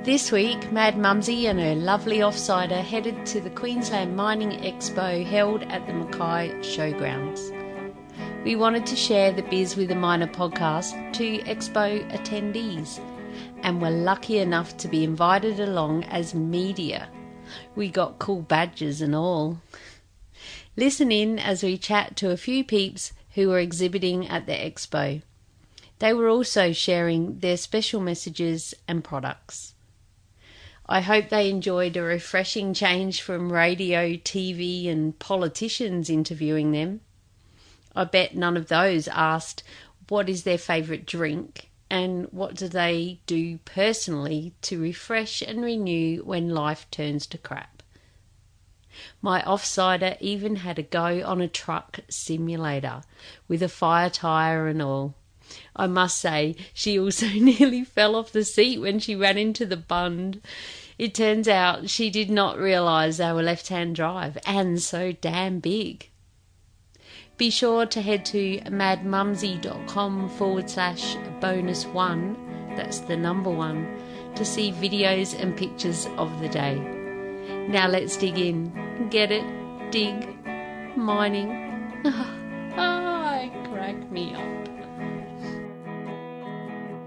This week, Mad Mumzie and her lovely offsider headed to the Queensland Mining Expo held at the Mackay Showgrounds. We wanted to share the Biz with a Miner podcast to Expo attendees, and were lucky enough to be invited along as media. We got cool badges and all. Listen in as we chat to a few peeps who were exhibiting at the expo. They were also sharing their special messages and products. I hope they enjoyed a refreshing change from radio, TV and politicians interviewing them. I bet none of those asked what is their favourite drink and what do they do personally to refresh and renew when life turns to crap. My offsider even had a go on a truck simulator with a fire tyre and all. I must say, she also nearly fell off the seat when she ran into the bund. It turns out she did not realise they were left-hand drive and so damn big. Be sure to head to madmumzie.com/bonus1, that's the number 1, to see videos and pictures of the day. Now let's dig in. Get it? Dig. Mining. It cracked me up.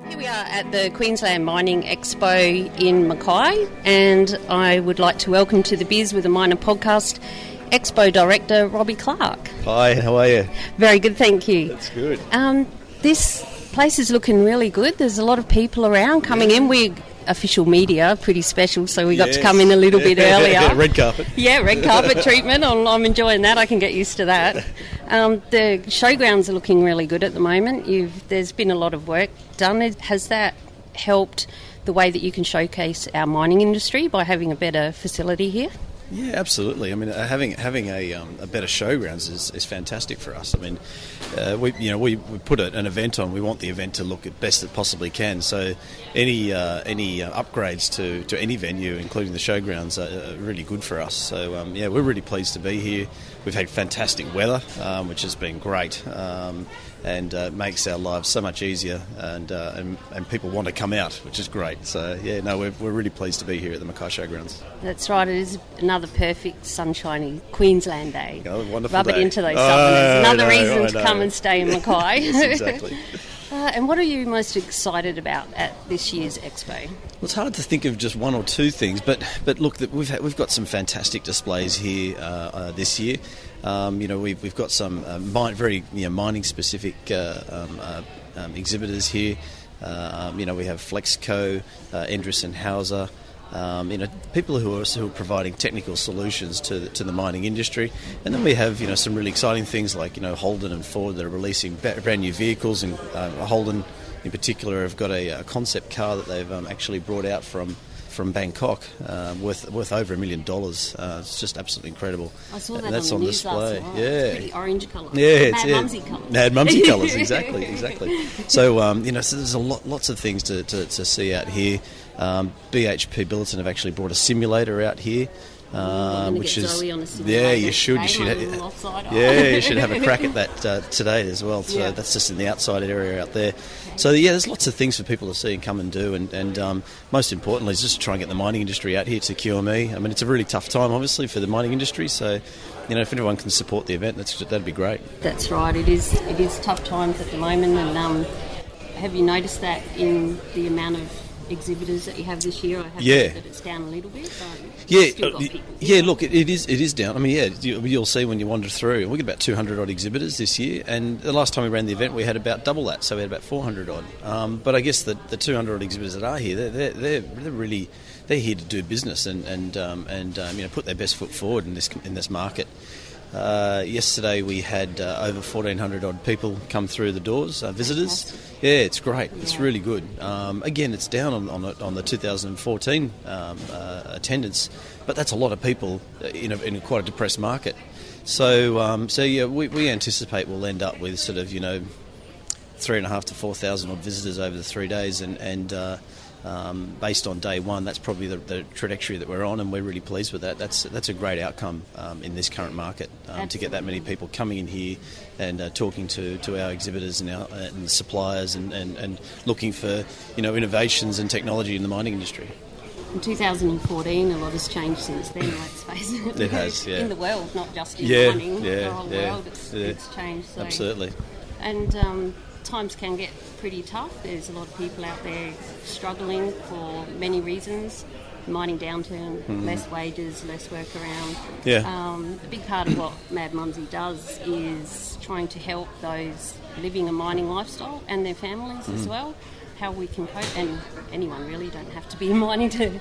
Here we are at the Queensland Mining Expo in Mackay, and I would like to welcome to the Biz with a Miner podcast Expo Director Robbie Clark. Hi, how are you? Very good, thank you. That's good. This place is looking really good. There's a lot of people around coming in. We're official media, pretty special, so we got to come in a little bit earlier. Red carpet. Yeah, red carpet treatment. I'm enjoying that. I can get used to that. The showgrounds are looking really good at the moment. There's been a lot of work done. Has that helped the way that you can showcase our mining industry by having a better facility here? Yeah, absolutely. I mean, having a better showgrounds is fantastic for us. I mean, we put an event on. We want the event to look at best it possibly can. So, any upgrades to any venue, including the showgrounds, are really good for us. So, we're really pleased to be here. We've had fantastic weather, which has been great, and makes our lives so much easier. And people want to come out, which is great. So, we're really pleased to be here at the Mackay Showgrounds. That's right. It is another perfect sunshiny Queensland day. Oh, wonderful Rub day. it into those southerners. Another reason to come and stay in Mackay. Yes, exactly. And what are you most excited about at this year's expo? Well, it's hard to think of just one or two things, but look, we've got some fantastic displays here this year. We've got some very mining specific exhibitors here. We have Flexco, Endress and Hauser. People who are providing technical solutions to the mining industry, and then we have some really exciting things like Holden and Ford that are releasing brand new vehicles, and Holden in particular have got a concept car that they've actually brought out from Bangkok, worth over $1 million. It's just absolutely incredible. I saw that that's on the on news display. Last night. Yeah, it's pretty orange colour. Yeah, Mad Mumzie colours. Mad Mumzie colours, exactly. So so there's lots of things to see out here. BHP Billiton have actually brought a simulator out here. Which is Zoe on a simulator. You should you should have a crack at that today as well. So that's just in the outside area out there. So there's lots of things for people to see and come and do, and most importantly is just to try and get the mining industry out here to QME. I mean, it's a really tough time obviously for the mining industry, so if anyone can support the event, that'd be great. That's right. It is tough times at the moment, and have you noticed that in the amount of exhibitors that you have this year? I have heard that it's down a little bit, but look, it is down. I mean, you'll see when you wander through. We got about 200 odd exhibitors this year, and the last time we ran the event, we had about double that, so we had about 400 odd. But I guess the 200 odd exhibitors that are here, they're here to do business and put their best foot forward in this market. Yesterday we had over 1,400 odd people come through the doors, visitors. Yeah, it's great. It's really good. Again, it's down on the 2014 attendance, but that's a lot of people in quite a depressed market. So we anticipate we'll end up with sort of 3,500 to 4,000 odd visitors over the 3 days, and based on day one, that's probably the trajectory that we're on, and we're really pleased with that. That's a great outcome in this current market, to get that many people coming in here and talking to our exhibitors and suppliers and looking for innovations and technology in the mining industry. In 2014, a lot has changed since then, let's face it. It has, yeah. In the world, not just in mining, the whole world, it's changed. So. Absolutely. And times can get pretty tough. There's a lot of people out there struggling for many reasons. Mining downturn, less wages, less work around. Yeah. A big part of what Mad Mumzie does is trying to help those living a mining lifestyle and their families as well, how we can cope, and anyone really, don't have to be in mining to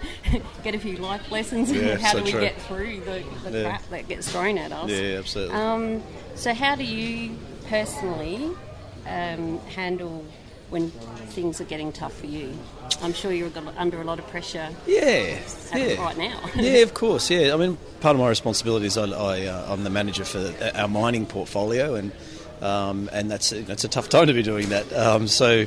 get a few life lessons. Yeah, how so do we true. get through the crap that gets thrown at us? Yeah, absolutely. So how do you personally handle when things are getting tough for you? I'm sure you're under a lot of pressure. Right now. Yeah, of course. Yeah, I mean, part of my responsibility is I'm the manager for our mining portfolio, and that's a tough time to be doing that. So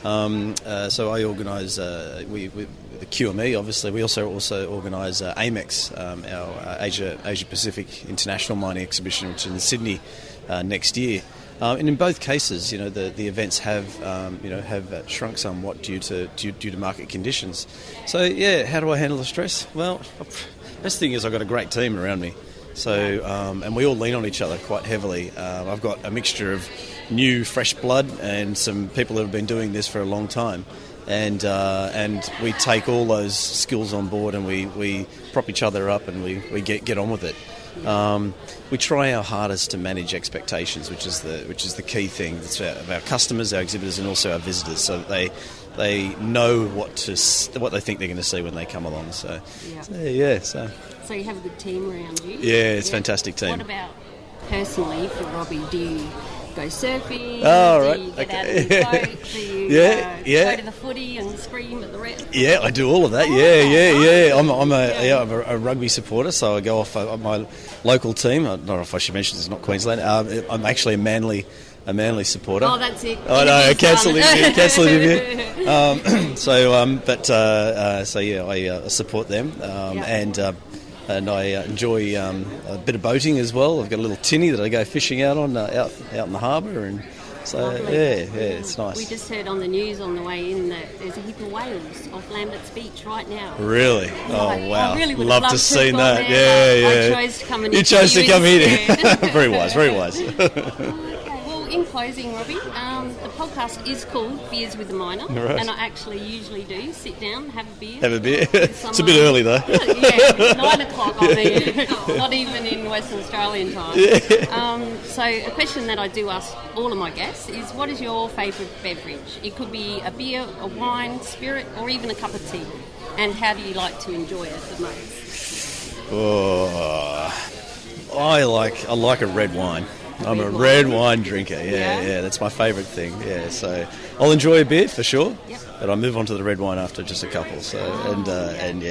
I organise with the QME. Obviously, we also organise AMEX, our Asia Pacific International Mining Exhibition, which is in Sydney next year. And in both cases, the events have shrunk somewhat due to market conditions. So yeah, how do I handle the stress? Well, best thing is I've got a great team around me. So and we all lean on each other quite heavily. I've got a mixture of new, fresh blood and some people that have been doing this for a long time. And we take all those skills on board, and we prop each other up, and we get on with it. We try our hardest to manage expectations, which is the key thing. It's of our customers, our exhibitors, and also our visitors, so that they know what they think they're going to see when they come along. So you have a good team around you. Yeah, it's a fantastic team. What about personally for Robbie? Do you go surfing? Oh, right. Do you get out of your boat? Do you go to the footy and scream at the rest? Yeah, I do all of that. Yeah. I'm a rugby supporter, so I go off my local team. I don't know if I should mention it's not Queensland. I'm actually a Manly supporter. Oh, that's it. I know, cancel it. I support them, and I enjoy a bit of boating as well. I've got a little tinny that I go fishing out on out in the harbour, and so it's nice. We just heard on the news on the way in that there's a heap of whales off Lambert's Beach right now. Really? Oh wow! I really would love have to see that. Yeah. I chose to come and you chose to come here. Very wise. In closing, Robbie, the podcast is called Beers with the Miner, and I actually usually do sit down, have a beer. It's a bit early though. Yeah, 9 o'clock I mean, not even in Western Australian time. So a question that I do ask all of my guests is, what is your favourite beverage? It could be a beer, a wine, spirit, or even a cup of tea. And how do you like to enjoy it the most? I like a red wine. I'm a red wine drinker, yeah, that's my favourite thing, so I'll enjoy a beer for sure, but I move on to the red wine after just a couple, that and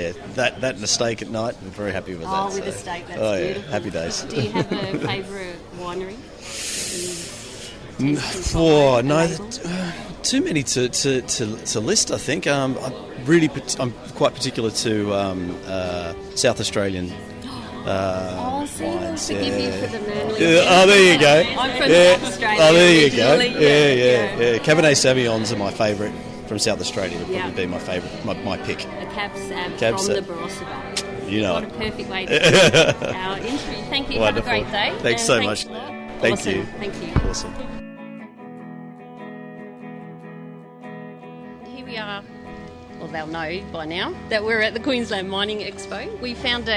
a steak at night, I'm very happy with that. Oh, with a steak, that's beautiful. Happy days. Do you have a favourite winery? Too many to list, I think. I'm quite particular to South Australian wines. Forgive you for the Manly. There you go. I'm from South Australia. Oh, there you go. Yeah. Cabernet Sauvignons are my favourite from South Australia. Would probably be my favourite, my pick. A Cab Sav from the Barossa Valley. What a perfect way to end our interview. Thank you. Wonderful. Have a great day. Thanks so much. Thank you. Awesome. Here we are. Well, they'll know by now that we're at the Queensland Mining Expo. We found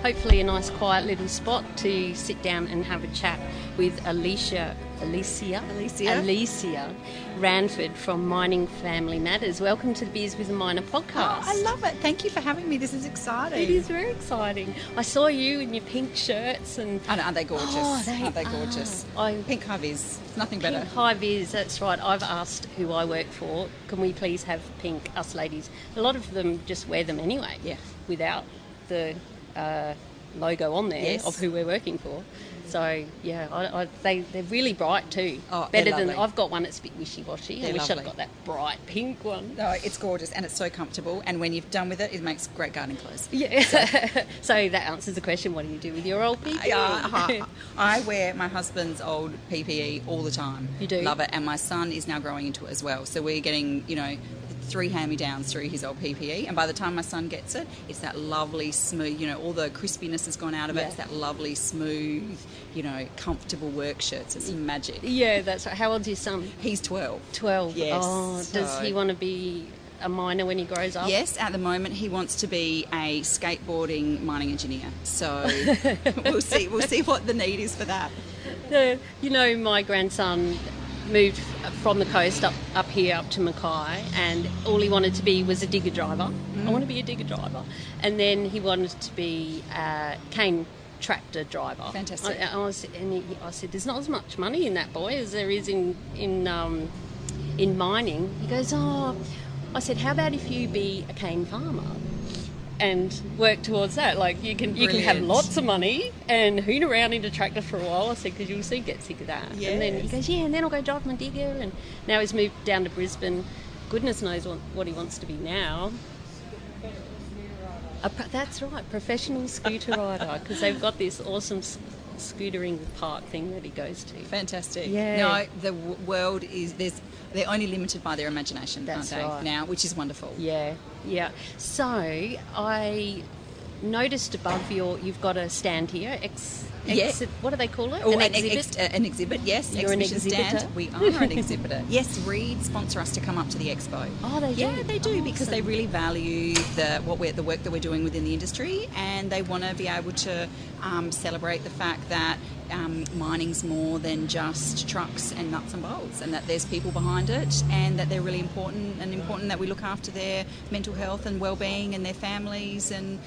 hopefully a nice quiet little spot to sit down and have a chat with Alicia Ranford from Mining Family Matters. Welcome to the Beers with a Miner podcast. Oh, I love it. Thank you for having me. This is exciting. It is very exciting. I saw you in your pink shirts and... Oh, aren't they gorgeous? Aren't they gorgeous? Pink high vis. Nothing better. Pink high vis, that's right. I've asked who I work for, can we please have pink, us ladies? A lot of them just wear them anyway. Yeah. Without the logo on there of who we're working for. So, they're really bright too. Oh, better than... I've got one that's a bit wishy-washy. I wish lovely. I'd got that bright pink one. No, it's gorgeous and it's so comfortable, and when you've done with it, it makes great gardening clothes. Yeah. So that answers the question, what do you do with your old PPE? I wear my husband's old PPE all the time. You do? Love it. And my son is now growing into it as well. So we're getting, 3 hand-me-downs through his old PPE, and by the time my son gets it, it's that lovely smooth, all the crispiness has gone out of it. It's that lovely smooth, comfortable work shirts. It's magic. Yeah, that's right. How old's your son? He's 12. 12. Yes. Oh, does he want to be a miner when he grows up? Yes, at the moment he wants to be a skateboarding mining engineer. So we'll see what the need is for that. My grandson moved from the coast up here up to Mackay, and all he wanted to be was a digger driver. I want to be a digger driver. And then he wanted to be a cane tractor driver. Fantastic. I said, there's not as much money in that, boy, as there is in mining. He goes, I said, how about if you be a cane farmer and work towards that? Like, you can have lots of money and hoon around in a tractor for a while. I said, because you'll soon get sick of that. Yes. And then he goes, and then I'll go drive my digger. And now he's moved down to Brisbane. Goodness knows what he wants to be now. That's right, professional scooter rider, because they've got this awesome scootering park thing that he goes to. Fantastic. Yeah. No, the world is they're only limited by their imagination, That's aren't they? right. Now, which is wonderful. Yeah. So I noticed above you've got a stand here. What do they call it? Oh, an exhibit. An exhibit, yes. You're an exhibition exhibitor? stand. We are an exhibitor. Yes, Reed sponsor us to come up to the expo. Oh, they do? Yeah, they do, Awesome. because they really value the work that we're doing within the industry, and they want to be able to celebrate the fact that mining's more than just trucks and nuts and bolts, and that there's people behind it, and that they're really important that we look after their mental health and well-being and their families, and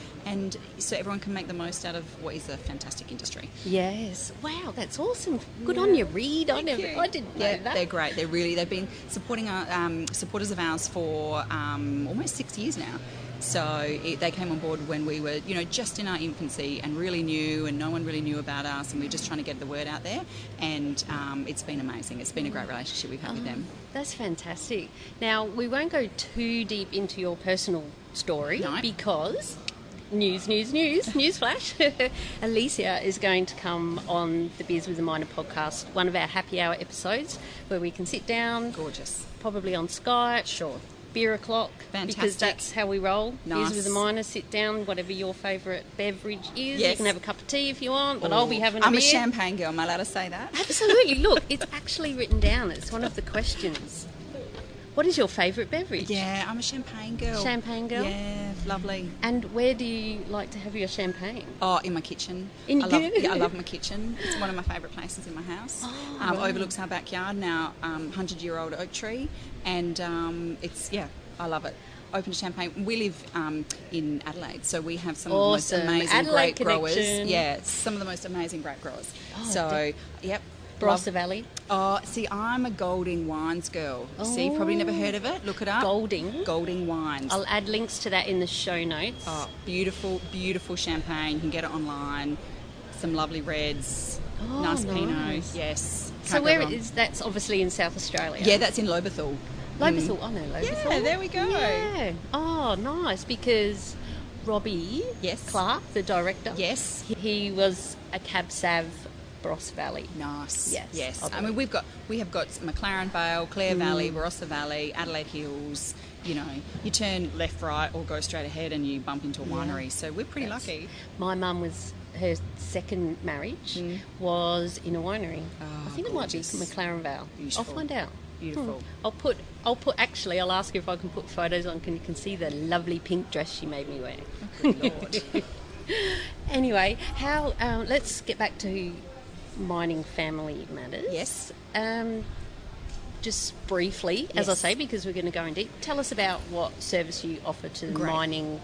so everyone can make the most out of what is a fantastic industry. Yes. Wow, that's awesome. Good on you, Reed. I didn't know that. They're great. They've been supporting supporters of ours for almost 6 years now. So they came on board when we were, just in our infancy and really new, and no one really knew about us, and we were just trying to get the word out there. And it's been amazing. It's been a great relationship we've had with them. That's fantastic. Now, we won't go too deep into your personal story because newsflash. Alicia is going to come on the Beers with a Miner podcast, one of our happy hour episodes, where we can sit down. Gorgeous. Probably on Skype. Sure. Beer o'clock. Fantastic. Because that's how we roll. Nice. Beers with a Miner, sit down, whatever your favourite beverage is. Yes. You can have a cup of tea if you want, but I'll be having I'm a a beer. champagne girl. Am I allowed to say that? Absolutely. Look, it's actually written down. It's one of the questions. What is your favourite beverage? Yeah, I'm a champagne girl. Champagne girl? Yeah, lovely. And where do you like to have your champagne? Oh, in my kitchen. I love my kitchen. It's one of my favourite places in my house. Overlooks our backyard now, 100-year-old oak tree, and I love it. Open to champagne. We live in Adelaide, so we have some of the most amazing Adelaide grape growers. connection. Yeah, some of the most amazing grape growers. Yep. Barossa Valley. Oh, see, I'm a Qld Wines girl. See, probably never heard of it. Look it up. Qld Wines. I'll add links to that in the show notes. Oh, beautiful, beautiful champagne. You can get it online. Some lovely reds. Nice Pinot. Yes. So where is that's obviously in South Australia? Yeah, that's in Lobethal. Lobethal. I know Lobethal. Yeah, there we go. Yeah. Oh, nice, because Robbie Clark, the director, he was a cab sav Barossa Valley. Nice. Yes. I I mean, we have got McLaren Vale, Clare Valley, Barossa Valley, Adelaide Hills. You turn left, right, or go straight ahead, and you bump into a winery. So we're pretty lucky. My mum her second marriage was in a winery. I think gorgeous. It might be McLaren Vale. Beautiful. I'll find out. Beautiful. I'll put. Actually, I'll ask her if I can put photos on. You can see the lovely pink dress she made me wear. Oh, good Lord. Anyway, let's get back to mining family matters. Yes. Just briefly, as I say, because we're going to go in deep. Tell us about what service you offer to the mining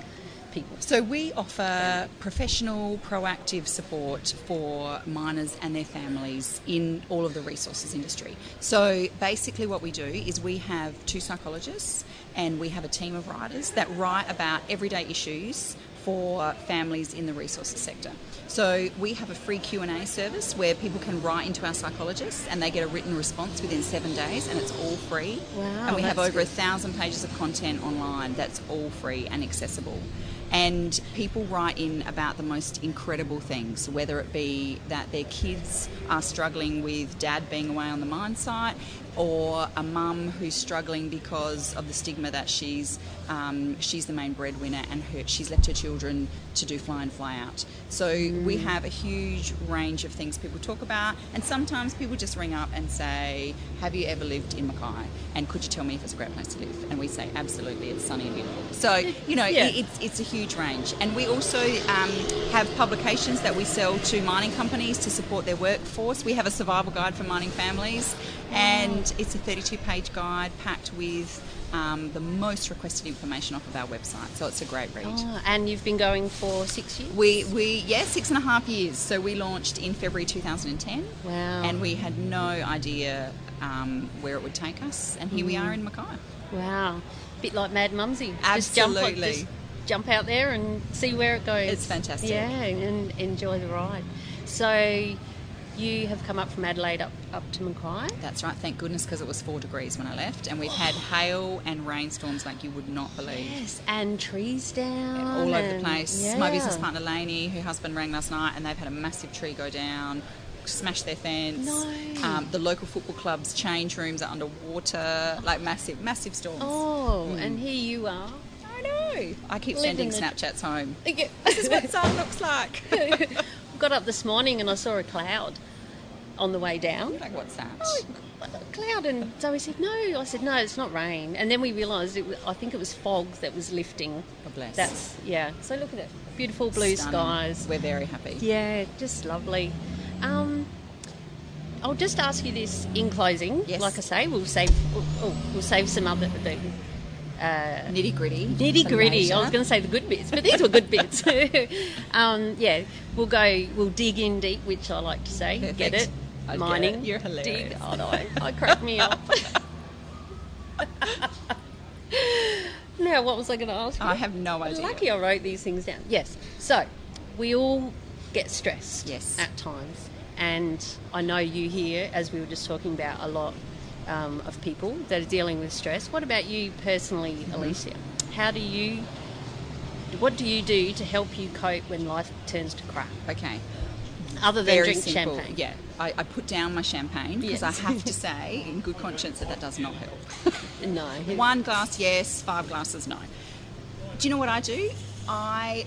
people. So we offer professional, proactive support for miners and their families in all of the resources industry. So basically what we do is we have 2 psychologists and we have a team of writers that write about everyday issues for families in the resources sector. So we have a free Q&A service where people can write into our psychologists and they get a written response within 7 days, and it's all free. Wow, and we have over good. 1,000 pages of content online that's all free and accessible. And people write in about the most incredible things, whether it be that their kids are struggling with dad being away on the mine site, or a mum who's struggling because of the stigma that she's the main breadwinner and she's left her children to do fly in, fly out. So we have a huge range of things people talk about, and sometimes people just ring up and say, have you ever lived in Mackay? And could you tell me if it's a great place to live? And we say, absolutely, it's sunny and beautiful. So, it's a huge range. And we also have publications that we sell to mining companies to support their workforce. We have a survival guide for mining families, and it's a 32-page guide packed with the most requested information off of our website. So it's a great read. Oh, and you've been going for 6 years? 6.5 years. So we launched in February 2010. Wow. And we had no idea where it would take us, and here we are in Mackay. Wow. Bit like Mad Mumzie. Absolutely. Just jump out there and see where it goes. It's fantastic. Yeah, and enjoy the ride. So you have come up from Adelaide up to Mackay? That's right, thank goodness, because it was 4 degrees when I left, and we've had hail and rainstorms like you would not believe. Yes, and trees down. All over the place. Yeah. My business partner Lainey, her husband rang last night, and they've had a massive tree go down, smash their fence. No. The local football club's change rooms are underwater, like massive storms. Oh, and here you are. I know. I keep sending Snapchats home. Yeah. This is what sun looks like. Got up this morning and I saw a cloud on the way down. Like, what's that? Oh, a cloud. And Zoe said, no. I said, no, it's not rain. And then we realised I think it was fog that was lifting. Oh, bless. So look at it. Beautiful blue skies. We're very happy. Yeah, just lovely. I'll just ask you this in closing. Yes. Like I say, we'll save some other nitty gritty. I was going to say the good bits, but these were good bits. We'll dig in deep, which I like to say. Perfect. Get it? Mining. Get it. You're hilarious. Dig. Oh, no, I crack me up. Now, what was I going to ask you? I have no idea. Lucky I wrote these things down. Yes. So, we all get stressed at times. And I know you hear, as we were just talking about, a lot of people that are dealing with stress. What about you personally, Alicia? What do you do to help you cope when life turns to crap? Okay. Other than Very drink simple. champagne. Yeah. I put down my champagne because I have to say, in good conscience, that does not help. No. 1 glass, yes. 5 glasses, no. Do you know what I do? I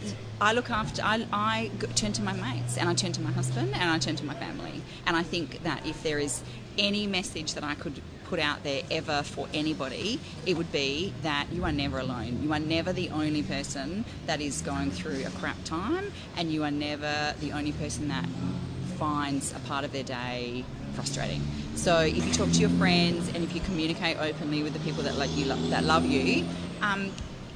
look after, I turn to my mates, and I turn to my husband, and I turn to my family. And I think that if there is any message that I could put out there ever for anybody, it would be that you are never alone. You are never the only person that is going through a crap time, and you are never the only person that finds a part of their day frustrating. So if you talk to your friends, and if you communicate openly with the people that love you,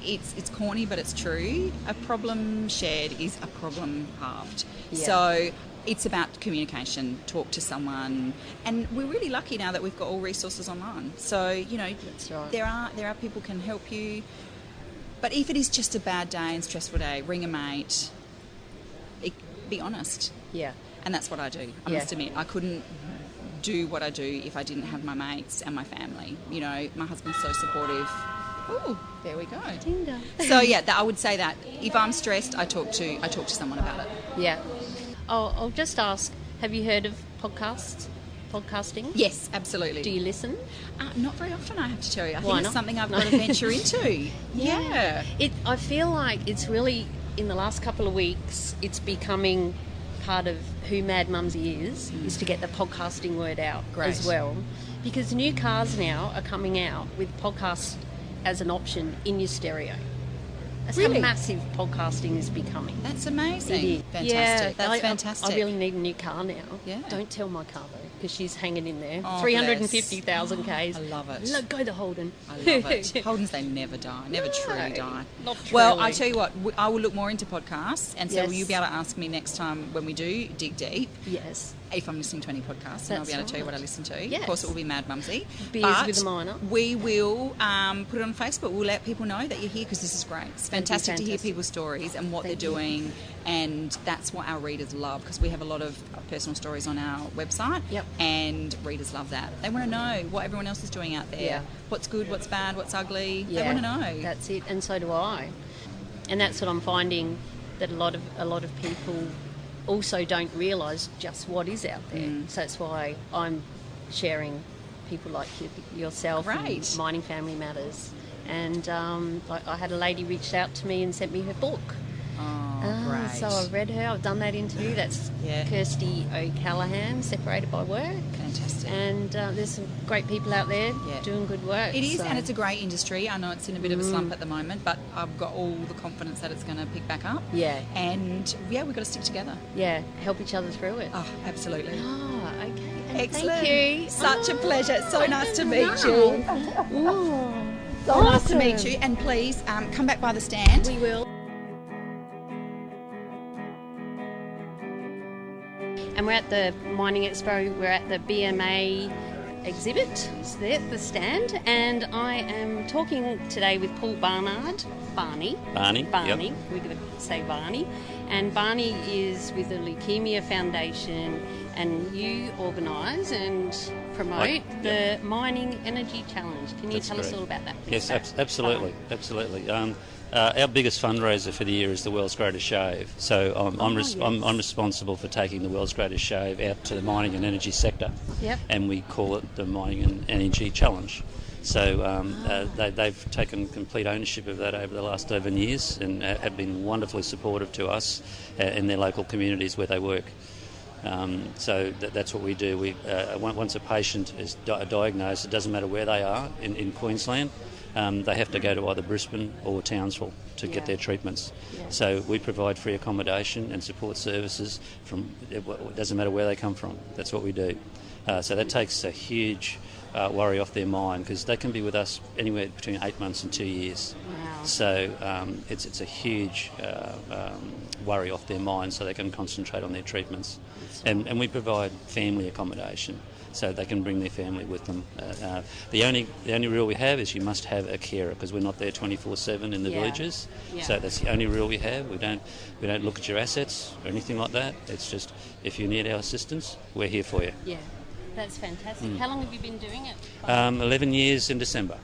it's corny, but it's true. A problem shared is a problem halved. Yeah. So it's about communication. Talk to someone, and we're really lucky now that we've got all resources online. So That's right. there are people can help you. But if it is just a bad day and stressful day, ring a mate. Be honest. Yeah. And that's what I do. I must admit, I couldn't do what I do if I didn't have my mates and my family. My husband's so supportive. Ooh, there we go. Tinder. So I would say that if I'm stressed, I talk to someone about it. Yeah. I'll just ask, have you heard of podcasting? Yes, absolutely. Do you listen? Not very often, I have to tell you. I Why think it's not? something I've got to venture into. Yeah. I feel like it's really, in the last couple of weeks, it's becoming part of who Mad Mumzie is to get the podcasting word out as well. Because new cars now are coming out with podcasts as an option in your stereo. That's how massive podcasting is becoming. That's amazing. It is. Fantastic. Yeah, That's fantastic. I really need a new car now. Yeah. Don't tell my car though, because she's hanging in there. Oh, 350,000 Ks. I love it. Go the Holden. I love it. Holdens, they never die. Never truly die. Not truly. Well, I tell you what, I will look more into podcasts, and so Yes. will you be able to ask me next time when we do dig deep Yes. if I'm listening to any podcasts, and I'll be able to tell you what I listen to. Yes. Of course, it will be Mad Mumzie. Beers But with a Miner. we will put it on Facebook. We'll let people know that you're here, because this is great. It's fantastic to hear people's stories and what they're doing, and that's what our readers love, because we have a lot of personal stories on our website, and readers love that. They want to know what everyone else is doing out there. Yeah. What's good, what's bad, what's ugly. Yeah. They want to know. That's it, and so do I. And that's what I'm finding, that a lot of people also don't realise just what is out there. So that's why I'm sharing people like yourself, Great. and Mining Family Matters. And I had a lady reached out to me and sent me her book. Oh, great. So I've read her. I've done that interview. That's Kirsty O'Callaghan, Separated by Work. Fantastic. And there's some great people out there doing good work. It is, and it's a great industry. I know it's in a bit of a slump at the moment, but I've got all the confidence that it's going to pick back up. Yeah. And, we've got to stick together. Yeah, help each other through it. Oh, absolutely. Oh, okay. And Excellent. thank you. Such a pleasure. So nice to meet you. So nice to meet you. And please come back by the stand. We will. And we're at the Mining Expo, we're at the BMA exhibit, it's there at the stand, and I am talking today with Paul Barnard. Barney, yep. We're going to say Barney. And Barney is with the Leukemia Foundation, and you organise and promote the Mining Energy Challenge. Can you tell us all about that, please? Yes, absolutely. Our biggest fundraiser for the year is the World's Greatest Shave. So I'm responsible for taking the World's Greatest Shave out to the mining and energy sector. Yep. And we call it the Mining and Energy Challenge. So they've taken complete ownership of that over the last 11 years and have been wonderfully supportive to us in their local communities where they work. So that's what we do. Once a patient is diagnosed, it doesn't matter where they are in Queensland, they have to go to either Brisbane or Townsville to get their treatments. Yeah. So we provide free accommodation and support services it doesn't matter where they come from. That's what we do. So that takes a huge worry off their mind, because they can be with us anywhere between 8 months and 2 years. Wow. So it's a huge worry off their mind, so they can concentrate on their treatments. And we provide family accommodation, so they can bring their family with them. The only rule we have is you must have a carer, because we're not there 24/7 in the villages. Yeah. So that's the only rule we have. We don't look at your assets or anything like that. It's just, if you need our assistance, we're here for you. Yeah, that's fantastic. How long have you been doing it? 11 years in December.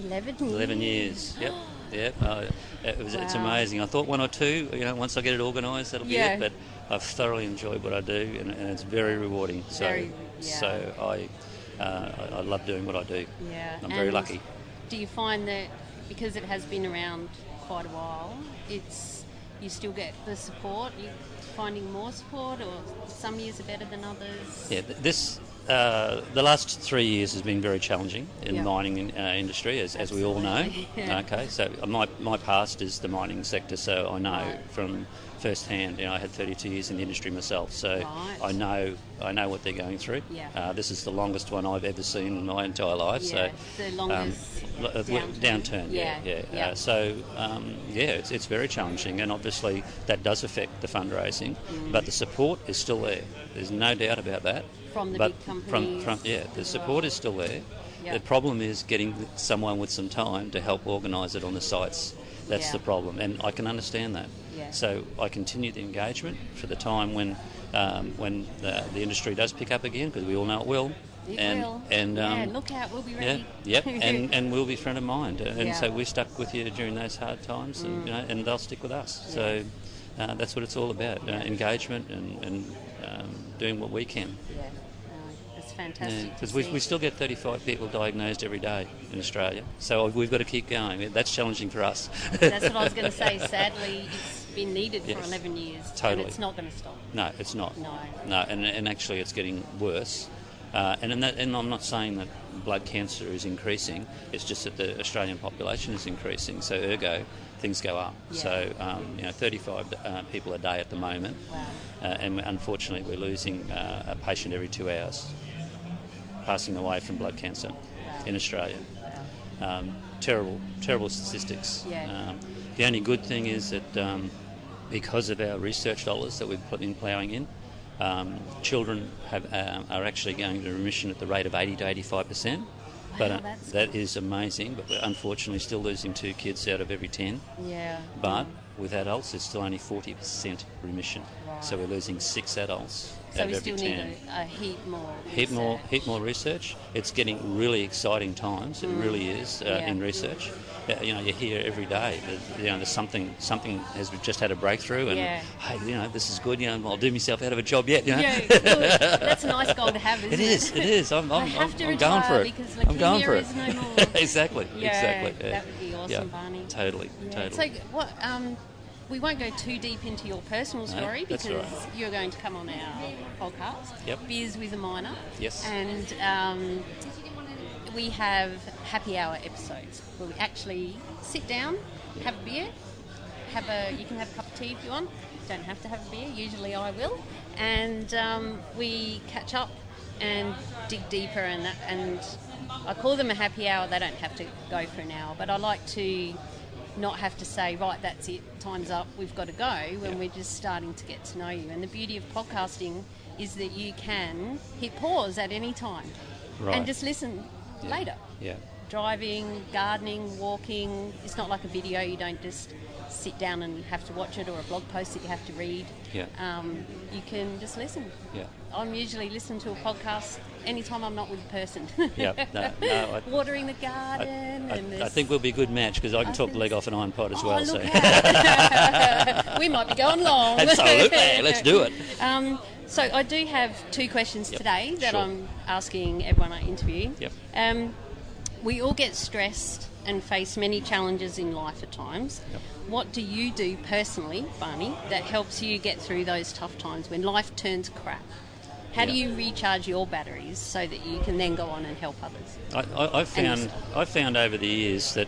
11 years. Yep. Yeah, it's amazing. I thought 1 or 2. Once I get it organised, that'll be it. But I've thoroughly enjoyed what I do, and it's very rewarding. So I love doing what I do. Yeah, I'm very lucky. Do you find that because it has been around quite a while, you still get the support? Are you finding more support, or some years are better than others? Yeah, the last 3 years has been very challenging in the mining industry, as we all know. Yeah. Okay, so my past is the mining sector, so I know from first hand. I had 32 years in the industry myself, so I know what they're going through. Yeah. This is the longest one I've ever seen in my entire life. Yeah, so the longest downturn. Yeah. It's very challenging, and obviously that does affect the fundraising, but the support is still there. There's no doubt about that. From the big companies. The support is still there. Yep. The problem is getting someone with some time to help organise it on the sites. That's the problem, and I can understand that. Yeah. So I continue the engagement for the time when the industry does pick up again, because we all know it will. It will. And look out, we'll be ready. Yep. and we'll be front of mind, and so we stuck with you during those hard times, and they'll stick with us. Yeah. So that's what it's all about: engagement and doing what we can. Yeah. It's fantastic. Because we still get 35 people diagnosed every day in Australia, so we've got to keep going. That's challenging for us. That's what I was going to say. Sadly, it's been needed for 11 years. Totally. And it's not going to stop. No, it's not. No. And actually it's getting worse. And I'm not saying that blood cancer is increasing, it's just that the Australian population is increasing, so ergo things go up. Yeah. So 35 people a day at the moment. Wow. And unfortunately we're losing a patient every 2 hours passing away from blood cancer in Australia. Wow. Terrible statistics. Yeah. The only good thing is that because of our research dollars that we've put in ploughing in, children are actually going to remission at the rate of 80 to 85%. But that is amazing, but we're unfortunately still losing 2 kids out of every 10. Yeah. But with adults, it's still only 40% remission. Right. So we're losing 6 adults out of every 10. So we still need a heap more research. It's getting really exciting times, it really is, in research. you hear every day that there's something has just had a breakthrough, and hey, this is good. I'll do myself out of a job yet. Yeah, good. That's a nice goal to have, isn't it? It is. I'm going for it. Because I'm going for it. is no more. Exactly. Yeah, Exactly. that would be awesome, Barney. Totally. So what? We won't go too deep into your personal story because right. you're going to come on our podcast. Yep. Beers with a Miner. Yes. And we have happy hour episodes where we actually sit down, have a beer, you can have a cup of tea if you want. You don't have to have a beer. Usually I will. And we catch up and dig deeper, and I call them a happy hour. They don't have to go for an hour, but I like to not have to say, right, that's it, time's up, we've got to go, when we're just starting to get to know you. And the beauty of podcasting is that you can hit pause at any time and just listen later. Yeah. Driving, gardening, walking. It's not like a video. You don't just sit down and have to watch it, or a blog post that you have to read. Yeah. You can just listen. Yeah. I'm usually listening to a podcast anytime I'm not with a person. Yeah. Watering the garden. I think we'll be a good match because I can talk the leg off an iron pot as well. Look So we might be going long. Absolutely. Let's do it. So I do have two questions today that Sure. I'm asking everyone I interview. Yep. We all get stressed and face many challenges in life at times. Yep. What do you do personally, Barney, that helps you get through those tough times when life turns crap? How do you recharge your batteries so that you can then go on and help others? I've found over the years that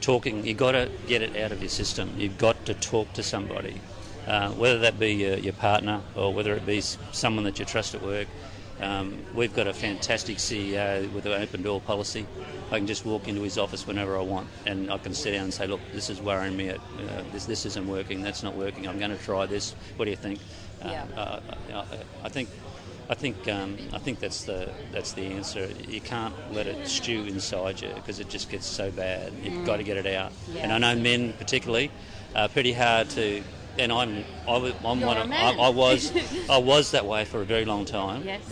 talking, you've got to get it out of your system. You've got to talk to somebody, whether that be your partner or whether it be someone that you trust at work. We've got a fantastic CEO with an open door policy. I can just walk into his office whenever I want, and I can sit down and say, "Look, this is worrying me. This isn't working. That's not working. I'm going to try this. What do you think?" I think that's the answer. You can't let it stew inside you because it just gets so bad. You've got to get it out. Yeah. And I know men particularly are pretty hard to. And I was that way for a very long time. Yes.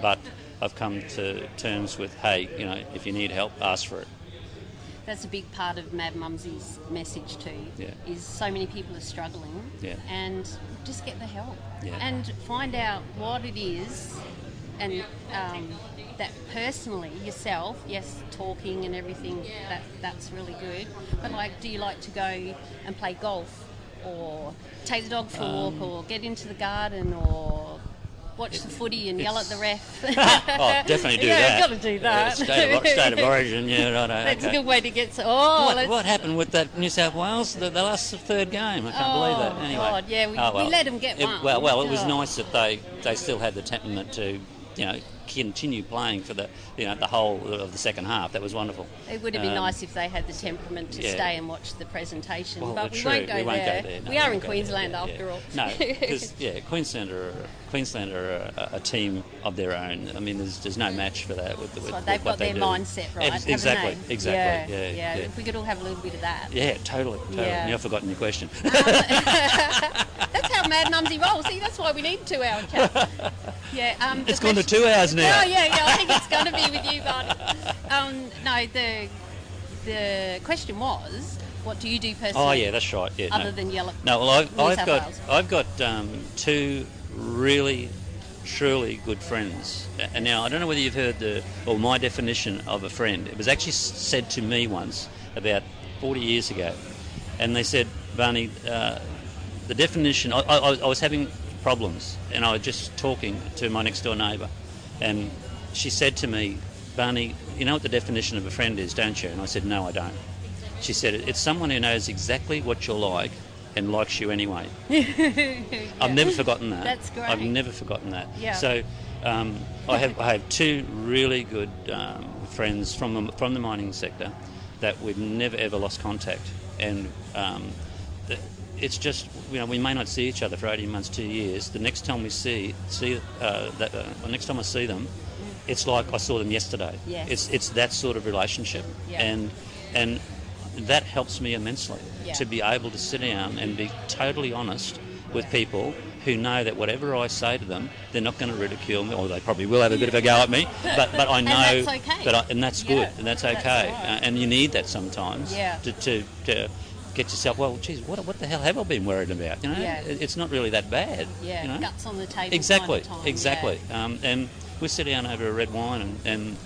But I've come to terms with, hey, if you need help, ask for it. That's a big part of Mad Mumzie's message too. Yeah. Is so many people are struggling. Yeah. And just get the help. Yeah. And find out what it is, and that personally yourself. Yes, talking and everything. That's really good. But do you like to go and play golf? Or take the dog for a walk, or get into the garden, or watch the footy and yell at the ref? Definitely do that. You've got to do that. State of origin, right. That's a good way to get... What happened with that New South Wales, the last third game? I can't believe that. Anyway. God, yeah, we let them get one. It was nice that they still had the temperament to, continue playing for the whole of the second half. That was wonderful. It would have been nice if they had the temperament to stay and watch the presentation, but we true. won't go there. No, we are in Queensland after all. No, because Queensland are a team of their own. I mean, there's no match for that. They've got their mindset right. Exactly. Yeah. If we could all have a little bit of that. Yeah, totally. Yeah. I've forgotten your question. That's how Mad Mumzie rolls. See, that's why we need 2 hour chat. Yeah. It's gone to 2 hours now. Oh, yeah. I think it's going to be with you, Barney. No, the question was, what do you do personally? Oh, yeah, that's right. Yeah, other than yell at I've got two really, truly good friends. And now, I don't know whether you've heard my definition of a friend. It was actually said to me once about 40 years ago. And they said, Barney, the definition... I was having problems, and I was just talking to my next door neighbour, and she said to me, Barney, you know what the definition of a friend is, don't you? And I said, no, I don't. She said, it's someone who knows exactly what you're like and likes you anyway. I've never forgotten that. That's great. I've never forgotten that. Yeah. So I have two really good friends from the mining sector that we've never ever lost contact, and it's just, we may not see each other for 18 months, 2 years. The next time we next time I see them, it's like I saw them yesterday. Yes. It's that sort of relationship, and that helps me immensely to be able to sit down and be totally honest with people who know that whatever I say to them, they're not going to ridicule me, or they probably will have a bit of a go at me, but I know, and that's okay. and that's good, and that's okay, right. And you need that sometimes to get yourself, well, geez, what the hell have I been worried about? You know, it's not really that bad. Yeah, you know? Guts on the table. Exactly, kind of time, exactly. And we sit down over a red wine, and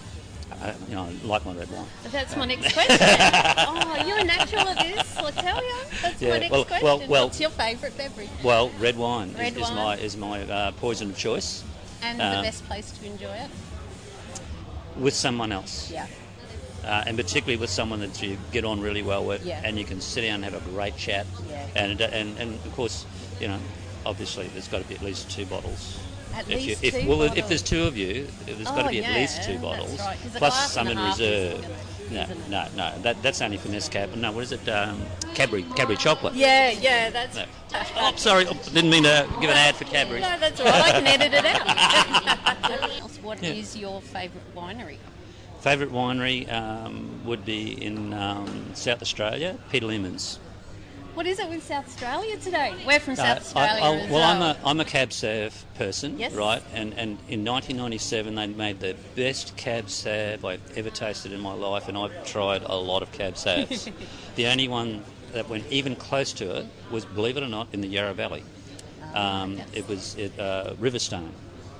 you know, I like my red wine. That's my next question. Oh, you're a natural at this, I tell you. That's my next question. Well, what's your favourite beverage? Well, red wine Red is wine. my poison of choice. And the best place to enjoy it? With someone else. Yeah. And particularly with someone that you get on really well with, Yeah. and you can sit down and have a great chat. Yeah. And of course, you know, obviously there's got to be at least 2 bottles. At If least you, two if, bottles. Well, if there's 2 of you, there's got to be at least 2 bottles, That's right, 'cause a plus glass some and in a half reserve. isn't gonna- No, that's only for Nescab. No, what is it? Cadbury chocolate. Yeah, that's... No. Oh, sorry, didn't mean to give an ad for Cadbury. No, that's all right. I can edit it out. What is your favourite winery? Favourite winery would be in South Australia, Peter Lehmann's. What is it with South Australia today? We're from South Australia as well. I'm a cab sav person, Yes. right? And in 1997 they made the best cab sav I've ever tasted in my life, and I've tried a lot of cab savs. The only one that went even close to it was, believe it or not, in the Yarra Valley. Yes. It was at Riverstone,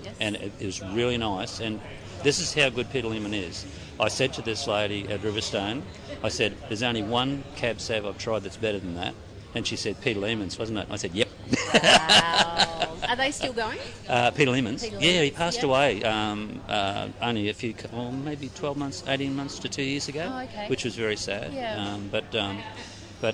Yes. and it was really nice. And this is how good Peter Lehmann is. I said to this lady at Riverstone, I said, there's only one cab sav I've tried that's better than that. And she said, Peter Lehmann's, wasn't it? I said, yep. Wow. Are they still going? Peter Lehmann's? Peter Yeah, he Lehmann's, passed away only maybe 12 months, 18 months to 2 years ago, okay. which was very sad. Yeah. But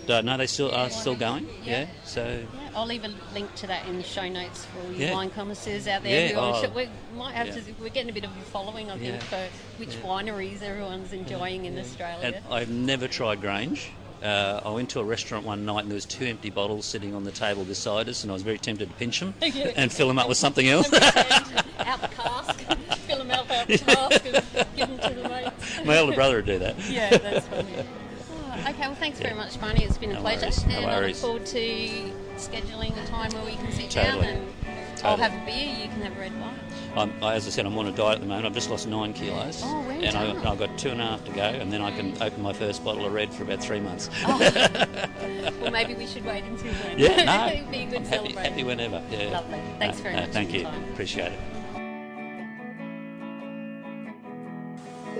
no, they are still going. Yeah. So. Yeah, I'll leave a link to that in the show notes for all you Yeah. wine connoisseurs out there. Yeah, Who I'm oh, sure we might have yeah. we're getting a bit of a following, I think, Yeah. for which wineries everyone's enjoying in Australia. And I've never tried Grange. I went to a restaurant one night and there was 2 empty bottles sitting on the table beside us, and I was very tempted to pinch them and fill them up with something else. Out the cask, fill them out the cask and give them to the mates. My older brother would do that. Yeah, that's funny. Oh, okay, well, thanks very much, Barney. It's been a pleasure. worries, no and I look worries. forward to scheduling a time where we can sit Totally. down and I'll have a beer, you can have a red wine. As I said, I'm on a diet at the moment. I've just lost 9 kilos. Oh, well and done. I've got 2.5 to go, and then I can open my first bottle of red for about 3 months. Well, maybe we should wait until then. Yeah, no. It'd be a good I'm celebration. happy whenever. Yeah. Lovely. Thanks very much Thank for you. your time. Appreciate it.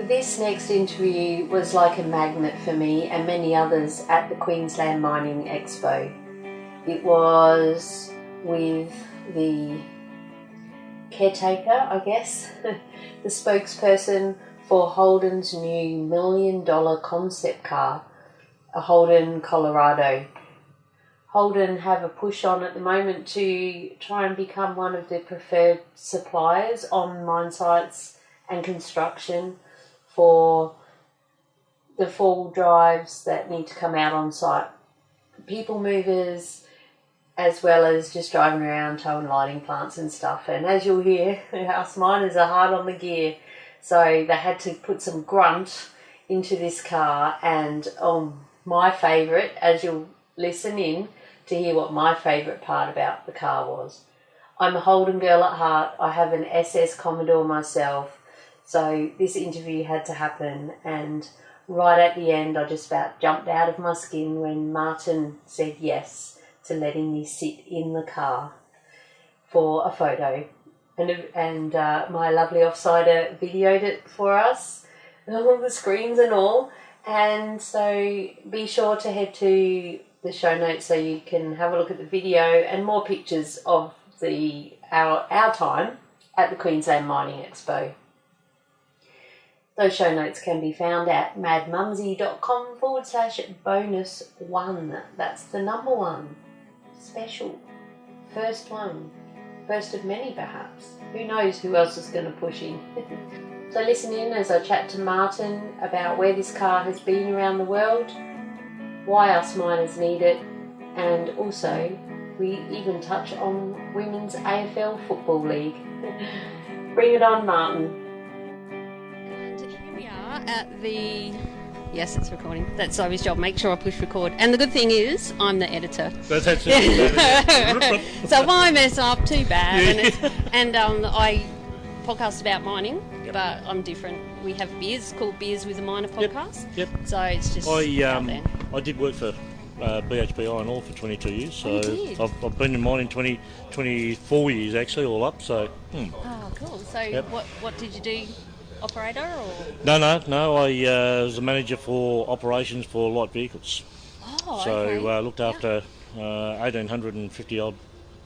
This next interview was like a magnet for me and many others at the Queensland Mining Expo. It was with the caretaker, I guess, the spokesperson for Holden's new $1 million concept car, a Holden Colorado. Holden have a push on at the moment to try and become one of the preferred suppliers on mine sites and construction for the 4-wheel drives that need to come out on site, people movers, as well as just driving around towing lighting plants and stuff. And as you'll hear, us miners are hard on the gear, so they had to put some grunt into this car. And my favourite, as you'll listen in to hear what my favourite part about the car was. I'm a Holden girl at heart. I have an SS Commodore myself, so this interview had to happen. And right at the end, I just about jumped out of my skin when Martin said yes to letting me sit in the car for a photo. And my lovely offsider videoed it for us, all the screens and all. And so be sure to head to the show notes so you can have a look at the video and more pictures of our time at the Queensland Mining Expo. Those show notes can be found at madmumzie.com/bonus1. That's the number 1. Special. First one. First of many, perhaps. Who knows who else is going to push in. So listen in as I chat to Martin about where this car has been around the world, why us miners need it, and also we even touch on Women's AFL Football League. Bring it on, Martin. And here we are at the Yes, it's recording. That's Zoe's job. Make sure I push record. And the good thing is, I'm the editor. That's it. So if I mess up, too bad. And I podcast about mining, but I'm different. We have beers called Beers with a Miner podcast. Yep. So it's just out there. I did work for BHP Iron Ore for 22 years, so you did? I've been in mining 24 years actually, all up. So. Oh, cool. So what did you do? Operator or? No. I was a manager for operations for light vehicles. Oh, so okay. looked after 1,850 odd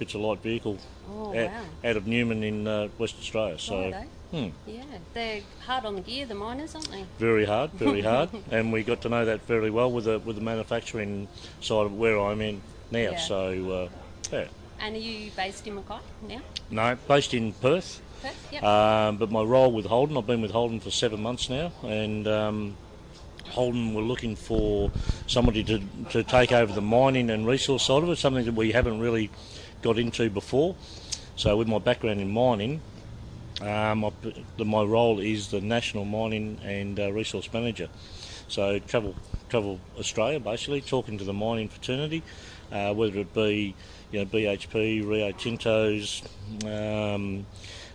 bits of light vehicle out of Newman in Western Australia. So. Yeah, they're hard on the gear, the miners, aren't they? Very hard, and we got to know that fairly well with the manufacturing side of where I'm in now. Yeah. So, And are you based in Mackay now? No, based in Perth. Perth, yep. But my role with Holden, I've been with Holden for 7 months now, and Holden were looking for somebody to take over the mining and resource side of it, something that we haven't really got into before. So with my background in mining, my role is the National Mining and Resource Manager. So travel Australia, basically, talking to the mining fraternity, whether it be BHP, Rio Tinto's,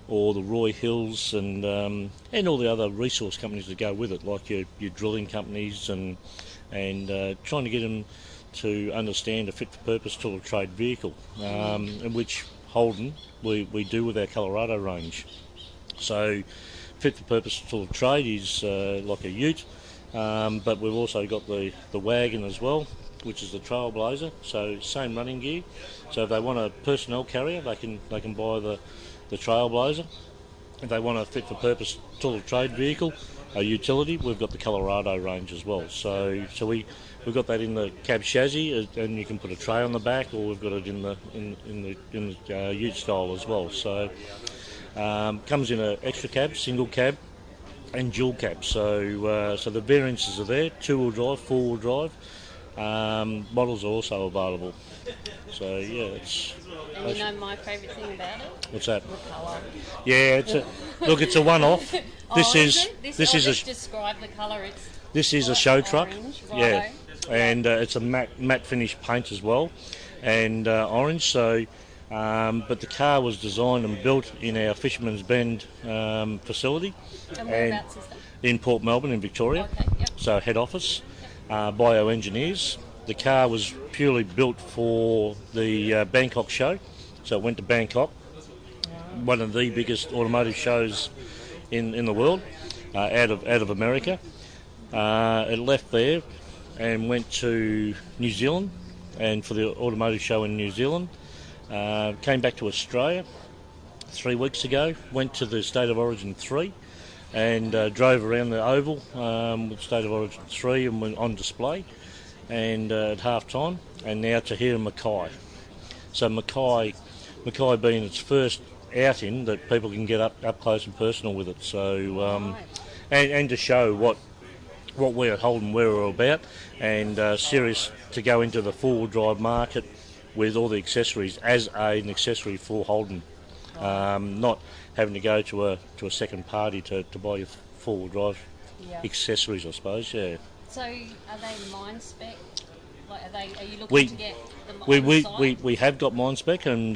or the Roy Hills, and all the other resource companies that go with it, like your drilling companies, and trying to get them to understand a fit-for-purpose tool of trade vehicle, in which Holden we do with our Colorado range. So fit-for-purpose tool of trade is like a ute, but we've also got the wagon as well, which is the Trailblazer. So same running gear. So if they want a personnel carrier, they can buy the Trailblazer. If they want a fit-for-purpose tool of trade vehicle, a utility, we've got the Colorado range as well. So we've got that in the cab chassis, and you can put a tray on the back, or we've got it in the ute style as well. So comes in an extra cab, single cab, and dual cab. So the variances are there: 2-wheel drive, 4-wheel drive. Models are also available. So it's. And you know my favourite thing about it? What's that? The colour. Yeah, it's a one-off. Let's describe the colour. This is a show truck. Orange, yeah, and it's a matte finish paint as well, and orange. So. But the car was designed and built in our Fisherman's Bend facility. And whereabouts is that? In Port Melbourne in Victoria. Okay, yep. So head office by our engineers. The car was purely built for the Bangkok show. So it went to Bangkok, one of the biggest automotive shows in the world, out of America. It left there and went to New Zealand, and for the automotive show in New Zealand. Came back to Australia 3 weeks ago, went to the State of Origin 3 and drove around the oval with State of Origin 3 and went on display and at half time, and now to here in Mackay. So Mackay being its first outing that people can get up close and personal with it. So and to show what we at Holden we're all about, and serious to go into the 4-wheel drive market with all the accessories as an accessory for Holden, not having to go to a second party to buy your 4-wheel drive accessories, I suppose. Yeah. So are they mine spec? Like, are you looking to get them on the site? We have got mine spec, and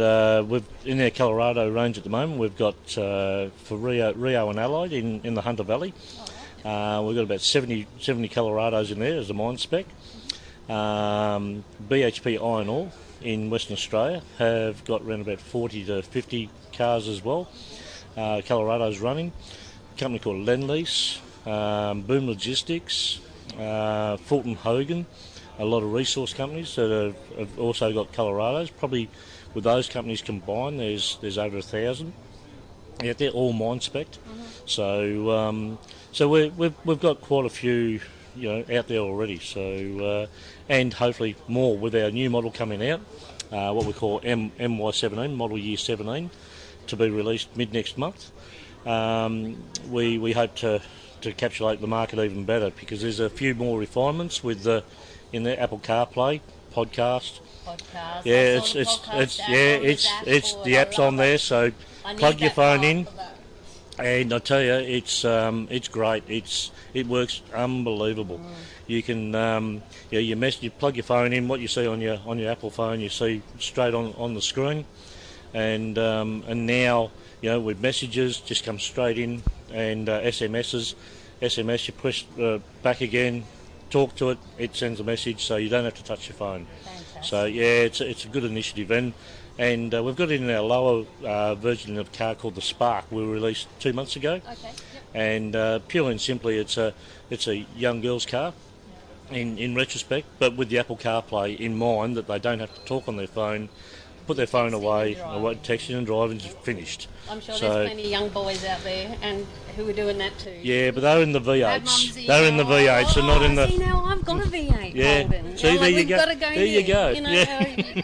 we've in our Colorado range at the moment. We've got for Rio and Allied in the Hunter Valley. We've got about 70 Colorados in there as a mine spec. BHP Iron Ore in Western Australia have got around about 40 to 50 cars as well. Colorado's running. A company called Lend-Lease, Boom Logistics, Fulton Hogan, a lot of resource companies that have also got Colorados. Probably with those companies combined, there's over 1,000. Yeah, they're all mine spec'd. Mm-hmm. So we've got quite a few out there already. So and hopefully more with our new model coming out, what we call MY17, Model Year 17, to be released mid next month. We hope to encapsulate the market even better, because there's a few more refinements with in the Apple CarPlay podcast. Yeah, it's the app's on there. So plug your phone in. And I tell you, it's great. It works unbelievable. You can you plug your phone in. What you see on your Apple phone, you see straight on the screen. And now, with messages, just come straight in, and SMS, you push back again, talk to it, it sends a message, so you don't have to touch your phone. Fantastic. So it's a good initiative, and we've got it in our lower version of the car called the Spark. We released 2 months ago. Okay. Yep. And purely and simply, it's a young girl's car. In retrospect, but with the Apple CarPlay in mind, that they don't have to talk on their phone, put their phone away, texting and driving, is finished. I'm sure there's plenty of young boys out there and who are doing that too. Yeah, but they're in the V8s. Mad Mumzie. They're in the V8s, so not in the... See, now I've got a V8, Yeah. Holden. See, there you go. Got to go There you go. Yeah.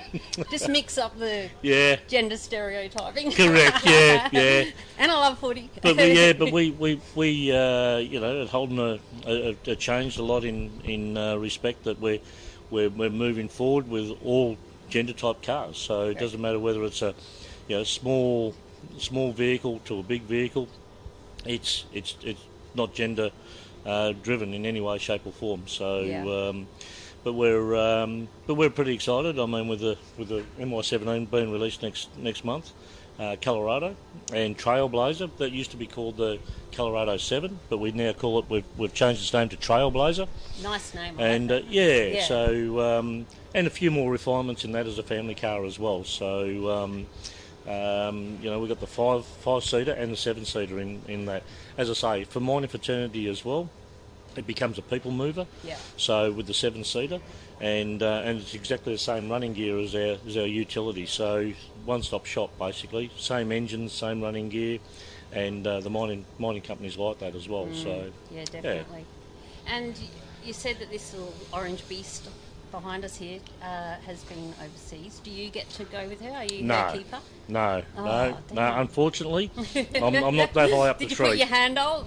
Just mix up the Yeah. gender stereotyping. Correct. Yeah. And I love footy. But we at Holden are changed a lot in respect that we're moving forward with all gender type cars. So it doesn't matter whether it's a small vehicle to a big vehicle. It's not gender driven in any way, shape or form. So but we're pretty excited. I mean, with the MY17 being released next month. Colorado and Trailblazer, that used to be called the Colorado 7, but we now call it, we've changed its name to Trailblazer. Nice name. And so and a few more refinements in that as a family car as well. So we've got the five-seater and the 7-seater in that. As I say, for mining fraternity as well, it becomes a people mover. Yeah. So with the 7-seater, and it's exactly the same running gear as our utility. So one-stop shop basically, same engines, same running gear, and the mining companies like that as well. So yeah, definitely. And you said that this little orange beast behind us here has been overseas. Do you get to go with her? Are you her keeper? No. Unfortunately, I'm not that high up the tree. Did you put your hand out?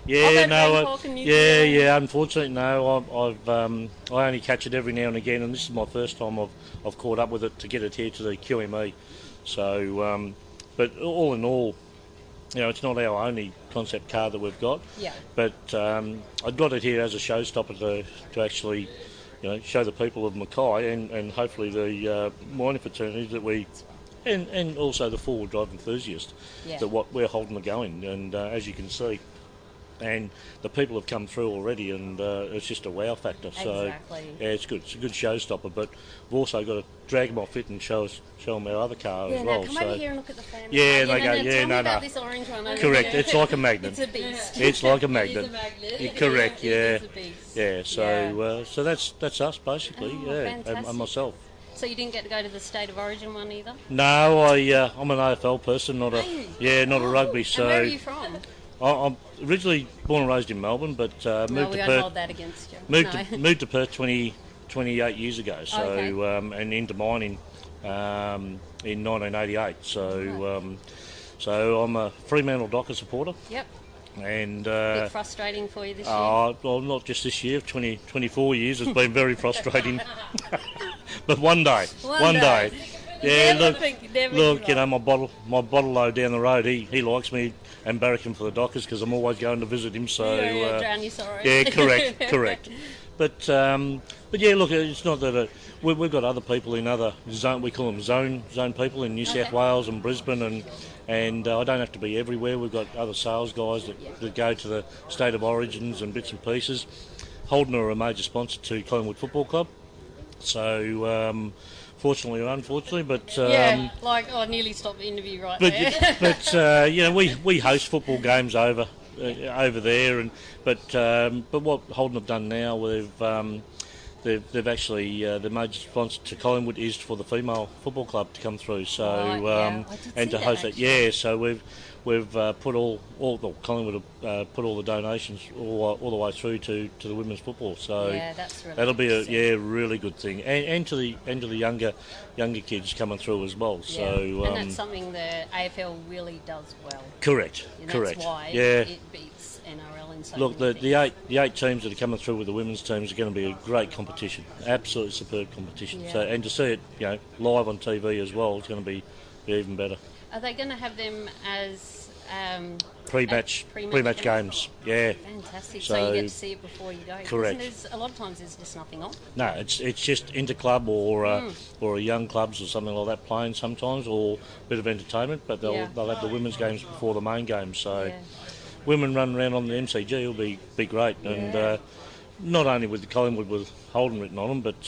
Yeah, no. Unfortunately, no. I only catch it every now and again, and this is my first time I've caught up with it to get it here to the QME. So, but all in all, it's not our only concept car that we've got. Yeah. But I've got it here as a showstopper to actually, show the people of Mackay and hopefully the mining fraternities that we, and also the four-wheel drive enthusiasts, that what we're holding are going. And as you can see, and the people have come through already, and it's just a wow factor. So exactly. Yeah, it's good. It's a good showstopper, but we've also got to drag them off it and show them our other car as well. Come over here and look at the family. Yeah, car. they go. Tell me about this orange one over Correct. here. It's like a magnet. It's a beast. It's like a magnet. It is a magnet. Correct. It is a beast. Yeah. So so that's us basically. Fantastic. And myself. So you didn't get to go to the State of Origin one either? No, I'm an AFL person, not a rugby. So and where are you from? I'm originally born and raised in Melbourne, but moved to Perth. Hold that against you. Moved to Perth 28 years ago. So and into mining in 1988. So so I'm a Fremantle Docker supporter. Yep. And a bit frustrating for you this year? Well, not just this year. 24 years has been very frustrating. But one day. Yeah, look, my bottle load down the road. He likes me and barracking for the Dockers because I'm always going to visit him. So drown your sorrow. Yeah, correct. But yeah, look, it's not that we've got other people in other zone. We call them zone people in New South Wales and Brisbane, and I don't have to be everywhere. We've got other sales guys that go to the State of Origins and bits and pieces. Holden are a major sponsor to Collingwood Football Club. So fortunately or unfortunately, but I nearly stopped the interview right there. But we host football games over there, but what Holden have done now, they've actually the major sponsor to Collingwood is for the female football club to come through. So and to host that, so we've put all Collingwood have put all the donations all the way through to the women's football. So that's really that'll be a really good thing, and to the younger kids coming through as well. Yeah. So and that's something the AFL really does well. Correct. That's why it beats NRL in so Look, many things. the eight teams that are coming through with the women's teams are going to be a great competition, absolutely superb competition. Yeah. So and to see it live on TV as well is going to be even better. Are they going to have them as pre-match games. Yeah. Fantastic. So you get to see it before you go. Correct. There's a lot of times there's just nothing on. No, it's just interclub or a young clubs or something like that playing sometimes, or a bit of entertainment. But they'll have the women's games before the main games. So women running around on the MCG will be great. And not only with the Collingwood with Holden written on them, but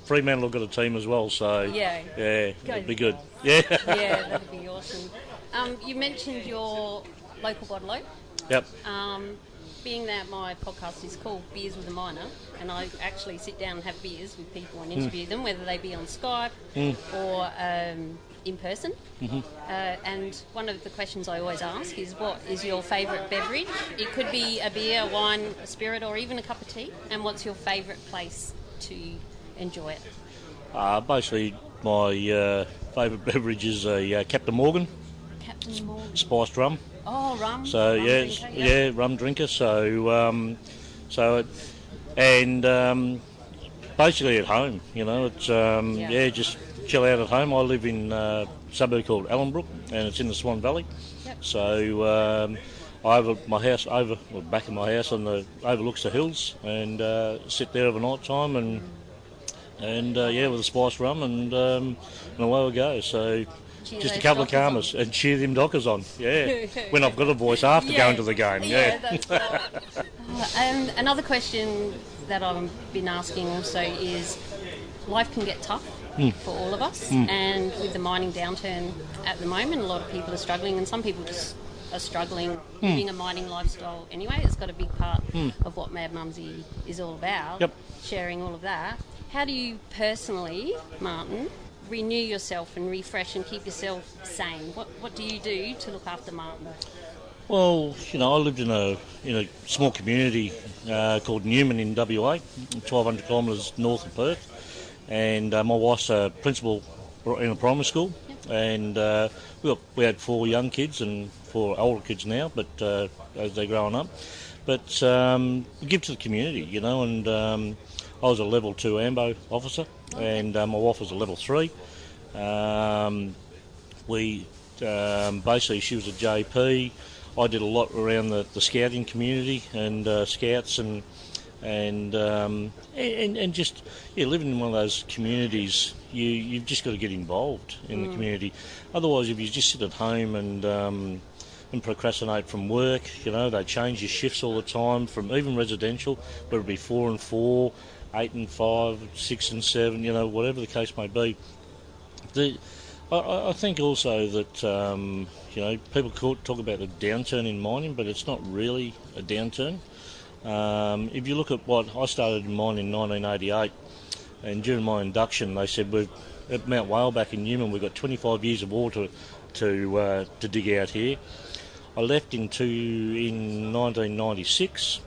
Fremantle have got a team as well. So it'll be good. Yeah. Yeah, that'd be awesome. You mentioned your local bottle. Yep. Being that my podcast is called Beers with a Miner, and I actually sit down and have beers with people and interview them, whether they be on Skype or in person. And one of the questions I always ask is, what is your favourite beverage? It could be a beer, a wine, a spirit, or even a cup of tea. And what's your favourite place to enjoy it? Basically, my favourite beverage is a Captain Morgan. Captain Morgan. Spiced rum. Oh, rum. So rum drinker, rum drinker. So basically at home, it's just chill out at home. I live in a suburb called Allenbrook, and it's in the Swan Valley. Yep. So I have my house back of my house overlooks the hills, and sit there overnight time and with a spiced rum and away we go. So. Just a couple of calmers and cheer them dockers on, when I've got a voice after going to the game, That's right. And another question that I've been asking also is, life can get tough for all of us, and with the mining downturn at the moment, a lot of people are struggling, and some people just are struggling living a mining lifestyle anyway. It's got a big part of what Mad Mumzie is all about, sharing all of that. How do you personally, Martin, renew yourself and refresh and keep yourself sane? What do you do to look after Martin? Well, I lived in a small community called Newman in WA, 1,200 kilometres north of Perth, and my wife's a principal in a primary school, and we had 4 young kids and 4 older kids now, but as they're growing up. But we give to the community, and I was a level 2 AMBO officer, and my wife was a level 3. Basically she was a JP. I did a lot around the scouting community and scouts and just living in one of those communities. You've just got to get involved in the community. Otherwise, if you just sit at home and procrastinate from work, they change your shifts all the time, from even residential, whether it be 4 and 4. 8 and 5, 6 and 7, whatever the case may be. I think also that people talk about the downturn in mining, but it's not really a downturn. If you look at what I started in mining in 1988, and during my induction, they said at Mount Whale back in Newman, we've got 25 years of ore to dig out here. I left in 1996.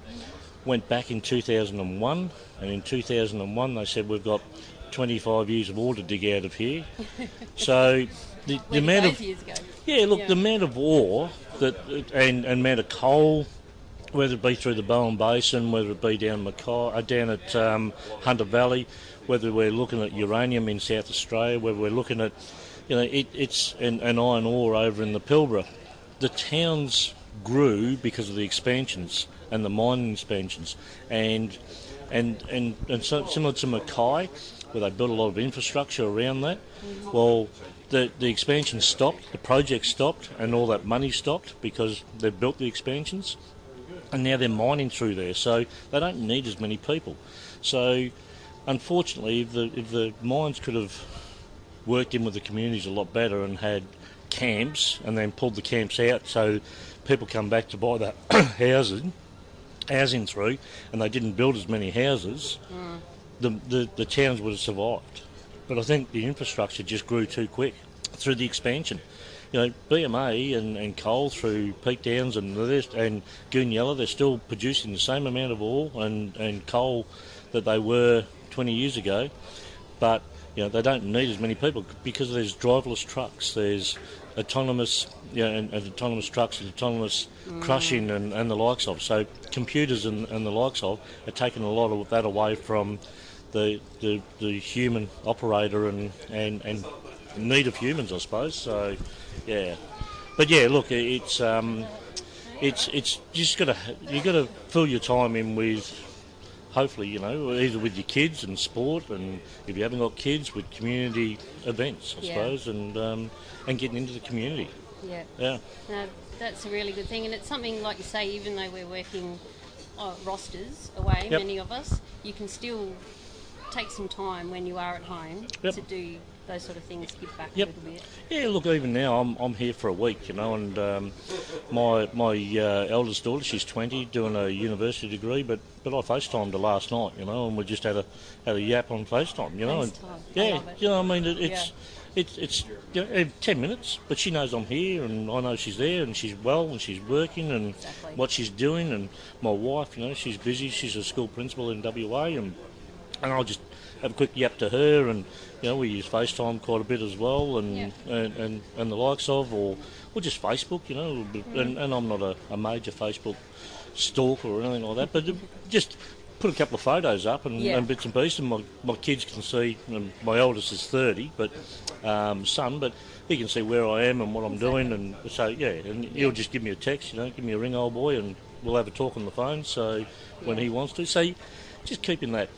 Went back in 2001, and in 2001 they said we've got 25 years of ore to dig out of here. So the amount of the amount of ore and amount of coal, whether it be through the Bowen Basin, whether it be down at Hunter Valley, whether we're looking at uranium in South Australia, whether we're looking at it's an iron ore over in the Pilbara. The towns grew because of the expansions and the mining expansions, and so similar to Mackay, where they built a lot of infrastructure around that. Well, the expansion stopped, the project stopped, and all that money stopped because they've built the expansions, and now they're mining through there, so they don't need as many people. So, unfortunately, if the mines could have worked in with the communities a lot better and had camps, and then pulled the camps out so people come back to buy the housing through, and they didn't build as many houses, the towns would have survived. But I think the infrastructure just grew too quick through the expansion. BMA and coal through Peak Downs and Goonyella, they're still producing the same amount of ore and coal that they were 20 years ago, but they don't need as many people because there's driverless trucks, there's autonomous and autonomous trucks and autonomous crushing and the likes of. So computers and the likes of are taking a lot of that away from the human operator and need of humans, I suppose. So, yeah. But, yeah, look, it's it's just you got to fill your time in with, hopefully, either with your kids and sport, and if you haven't got kids, with community events, I suppose, and getting into the community. Yeah. No, that's a really good thing, and it's something, like you say, even though we're working rosters away, many of us, you can still take some time when you are at home to do those sort of things, give back a little bit. Yeah, look, even now I'm here for a week, and my eldest daughter, she's 20, doing a university degree, but I FaceTimed her last night, and we just had a yap on FaceTime, It's 10 minutes, but she knows I'm here, and I know she's there, and she's well, and she's working, and what she's doing, and my wife, she's busy, she's a school principal in WA, and I'll just have a quick yap to her, and we use FaceTime quite a bit as well, and the likes of, or just Facebook, and I'm not a major Facebook stalker or anything like that, but just put a couple of photos up and bits and pieces, and my kids can see, and my eldest is 30, but son, but he can see where I am and what I'm doing, and so and he'll just give me a text, give me a ring, old boy, and we'll have a talk on the phone. So when he wants to, so just keeping that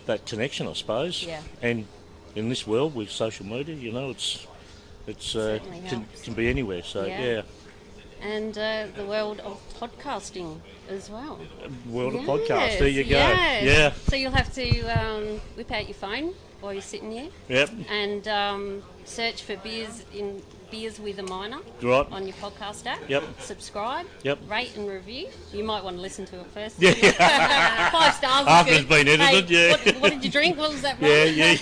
that connection, I suppose. Yeah. And in this world with social media, it's can be anywhere. So yeah. And the world of podcasting as well. World of podcast, there you go. Yes. Yeah. So you'll have to whip out your phone while you're sitting here. Yep. And search for Beers with a Miner on your podcast app. Yep. Subscribe. Yep. Rate and review. You might want to listen to it first. Yeah. 5 stars. After it's been edited, What did you drink? What was that? Yeah.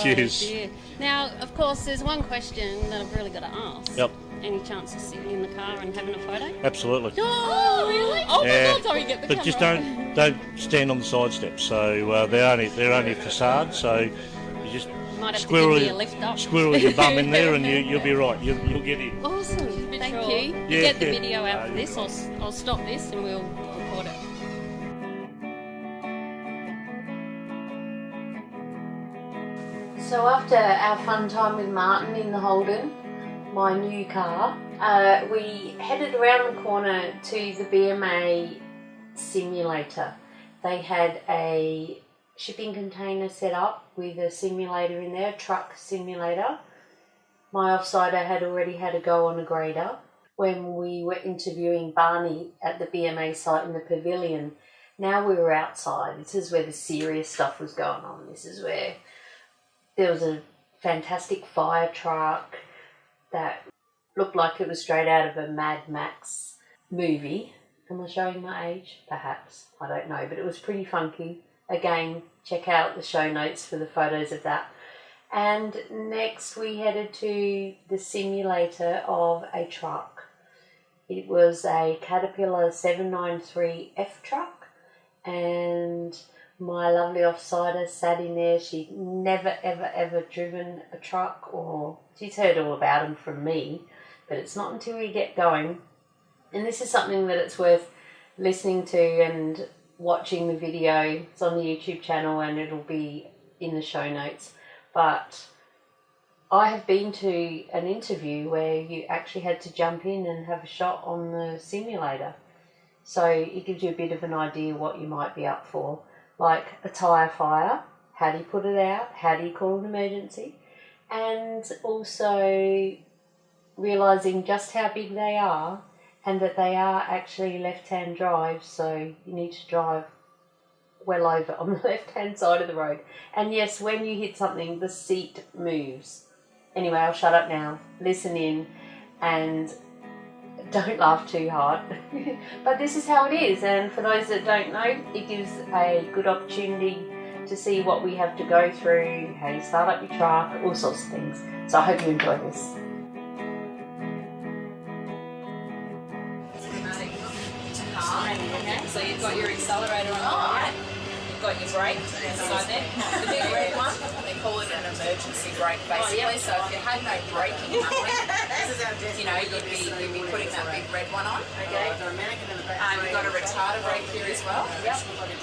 Cheers. Dear. Now, of course, there's one question that I've really got to ask. Yep. Any chance of sitting in the car and having a photo? Absolutely. Oh, really? Oh my God! Sorry, get the camera. But just don't stand on the side steps. So they're only facade. So you just might have to give me a lift up. Squirrel your bum in there, and you'll be right. You'll get in. Awesome. Thank you. You get the video after this. I'll stop this and we'll record it. So after our fun time with Martin in the Holden, my new car, we headed around the corner to the BMA simulator. They had a shipping container set up with a simulator in there, a truck simulator. My offsider had already had a go on a grader when we were interviewing Barney at the BMA site in the pavilion. Now we were outside. This is where the serious stuff was going on. This is where there was a fantastic fire truck that looked like it was straight out of a Mad Max movie. Am I showing my age? Perhaps. I don't know, but it was pretty funky. Again, check out the show notes for the photos of that. And next we headed to the simulator of a truck. It was a Caterpillar 793F truck, and my lovely offsider sat in there. She'd never, ever driven a truck, or she's heard all about them from me, but it's not until we get going. And this is something that it's worth listening to and watching the video. It's on the YouTube channel and it'll be in the show notes. But I have been to an interview where you actually had to jump in and have a shot on the simulator. So it gives you a bit of an idea what you might be up for. Like a tyre fire, how do you put it out, how do you call an emergency, and also realising just how big they are and that they are actually left-hand drive, so you need to drive well over on the left-hand side of the road. And yes, when you hit something, the seat moves. Anyway, I'll shut up now, listen in, and don't laugh too hard. But this is how it is, and for those that don't know, it gives a good opportunity to see what we have to go through, how you start up your truck, all sorts of things. So I hope you enjoy this. Okay, so you've got your accelerator on the right, you've got your brake inside there, the big red one. call it an emergency brake, basically. So if you had no braking happening, you know, you'd be putting that big red one on. Okay. We've got a retarder brake here as well.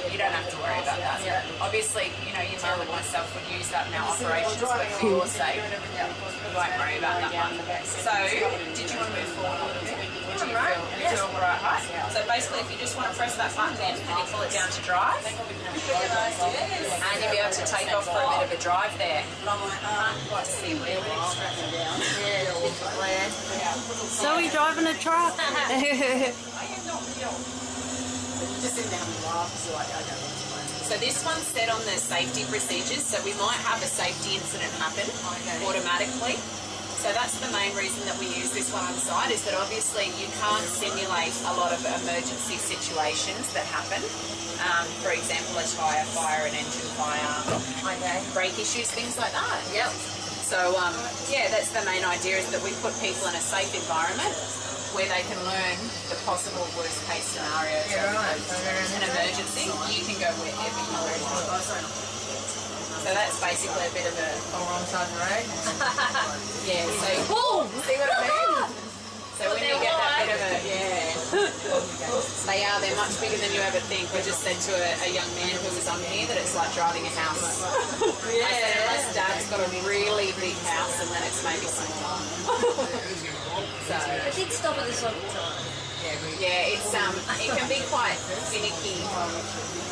You don't have to worry about that. Obviously, you know, your mum and myself would use that in our operations, but for your sake, you won't worry about that one. So, did you want to move forward a little bit? Do you feel all right height? So basically, if you just want to press that button in and you pull it down to drive, and you'll be able to take off for a bit of a drive there. Quite see where So we're driving a truck. So this one's set on the safety procedures, so we might have a safety incident happen automatically. So that's the main reason that we use this one on site, is that obviously you can't simulate a lot of emergency situations that happen. For example, a tyre fire, an engine fire, brake issues, things like that. Yep. So yeah, that's the main idea, is that we put people in a safe environment where they can learn the possible worst case scenarios. So there is an emergency, you can go wherever you want. So that's basically a bit of a... wrong side of the road. Yeah, so... See what I mean? So when you get that bit of a... they're much bigger than you ever think. We just said to a young man who was on here that it's like driving a house. I said, unless Dad's got a really big house, and then it's maybe small. So... I did stop at this all the time. Yeah, it can be quite finicky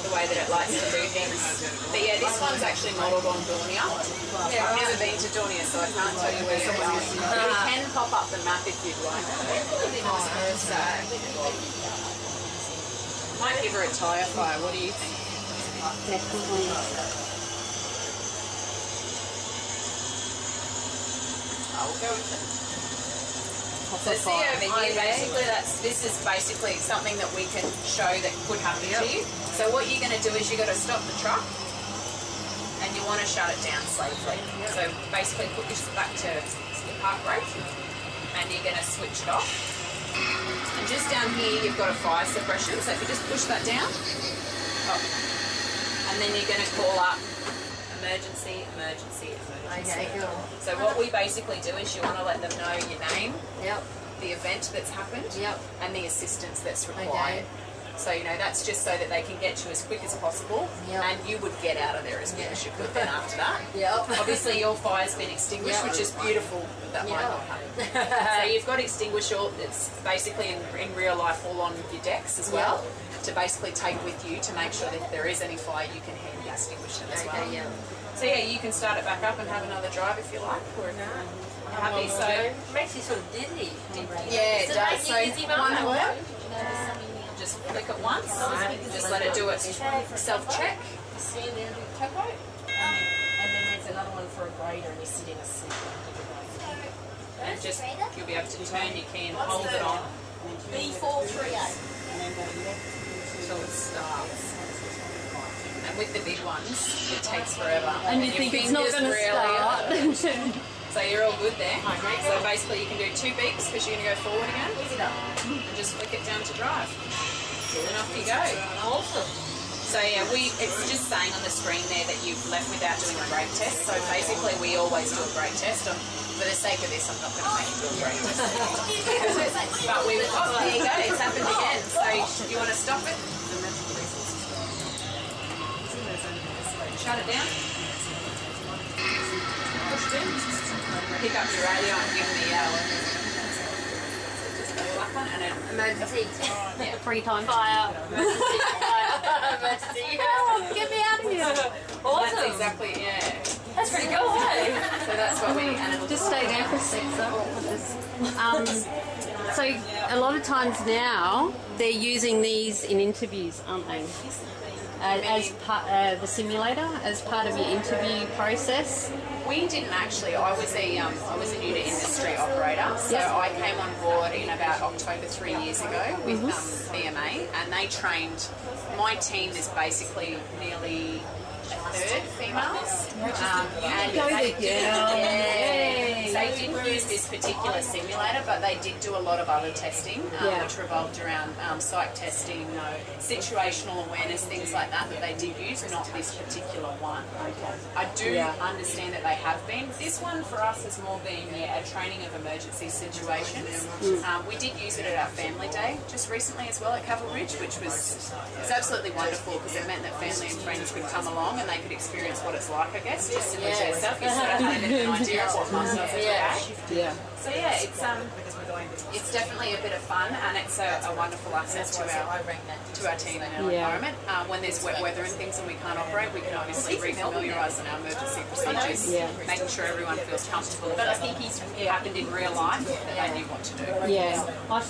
the way that it likes to do things. But yeah, this one's actually modelled on Dornier. I've never been to Dornier, so I can't tell you where you're going. You can pop up the map if you'd like. So, might give her a tyre fire. What do you think? Definitely. I'll go with it. So see over here, basically, this is basically something that we can show that could happen to you. So what you're going to do is you've got to stop the truck and you want to shut it down safely. So basically put this back to your park brake and you're going to switch it off. And just down here you've got a fire suppression, so if you just push that down, and then you're going to call up emergency. Okay, cool. So what we basically do is you want to let them know your name, the event that's happened, and the assistance that's required. So, you know, that's just so that they can get you as quick as possible, and you would get out of there as quick as you could then after that. Obviously your fire's been extinguished, which is beautiful, but that might not happen. So you've got extinguisher, it's basically in real life all on your decks as well, to basically take with you to make sure that if there is any fire you can hand extinguish them as well. So yeah, you can start it back up and have another drive if you like, or if you're happy. So it makes you sort of dizzy. Yeah, it does. So one word, Just click it once, just let it do its self-check. And then there's another one for a grader and you sit in a seat. And just, you'll be able to turn your key and hold it on B438. until it starts. And with the big ones, it takes forever. And you think it's not going to start. So you're all good there. So basically you can do 2 beeps because you're going to go forward again. And just flick it down to drive. And off you go. Awesome. So yeah, it's just saying on the screen there that you've left without doing a brake test. So basically we always do a brake test. For the sake of this, I'm not going to make you do a brake test. But there you go, it's happened again. So you want to stop it? Shut it down. Push it in. Pick up your radio and give me a yell. Just go black one and then Emergency. yeah, 3 times. Fire. Emergency. Fire. Emergency. Get me out of here. Awesome. That's exactly, yeah. That's pretty cool, hey? So that's what we, and it'll Just stay there for a sec, so a lot of times now they're using these in interviews, aren't they? As part the simulator, as part of your interview process. we didn't actually. I was a new to industry operator, so I came on board in about October 3 years ago with BMA, and they trained. My team is basically nearly a third females. And Go they the girl. so they didn't use this particular simulator, but they did do a lot of other testing, which revolved around psych testing, situational awareness, things like that they did use, not this particular one. Okay. I do understand that they have been. This one for us has more been a training of emergency situations. We did use it at our family day just recently as well at Cavill Ridge, which was absolutely wonderful because it meant that family and friends could come along and they could experience what it's like, I guess, just in the yourself. You sort of had a bit of an idea of what mum does every day. Yeah. So it's definitely a bit of fun, and it's a wonderful asset to our team and our environment. When there's wet weather and things and we can't operate, we can obviously re-familiarise on our emergency procedures, making sure everyone feels comfortable. But I think it happened in real life that they knew what to do. Yeah,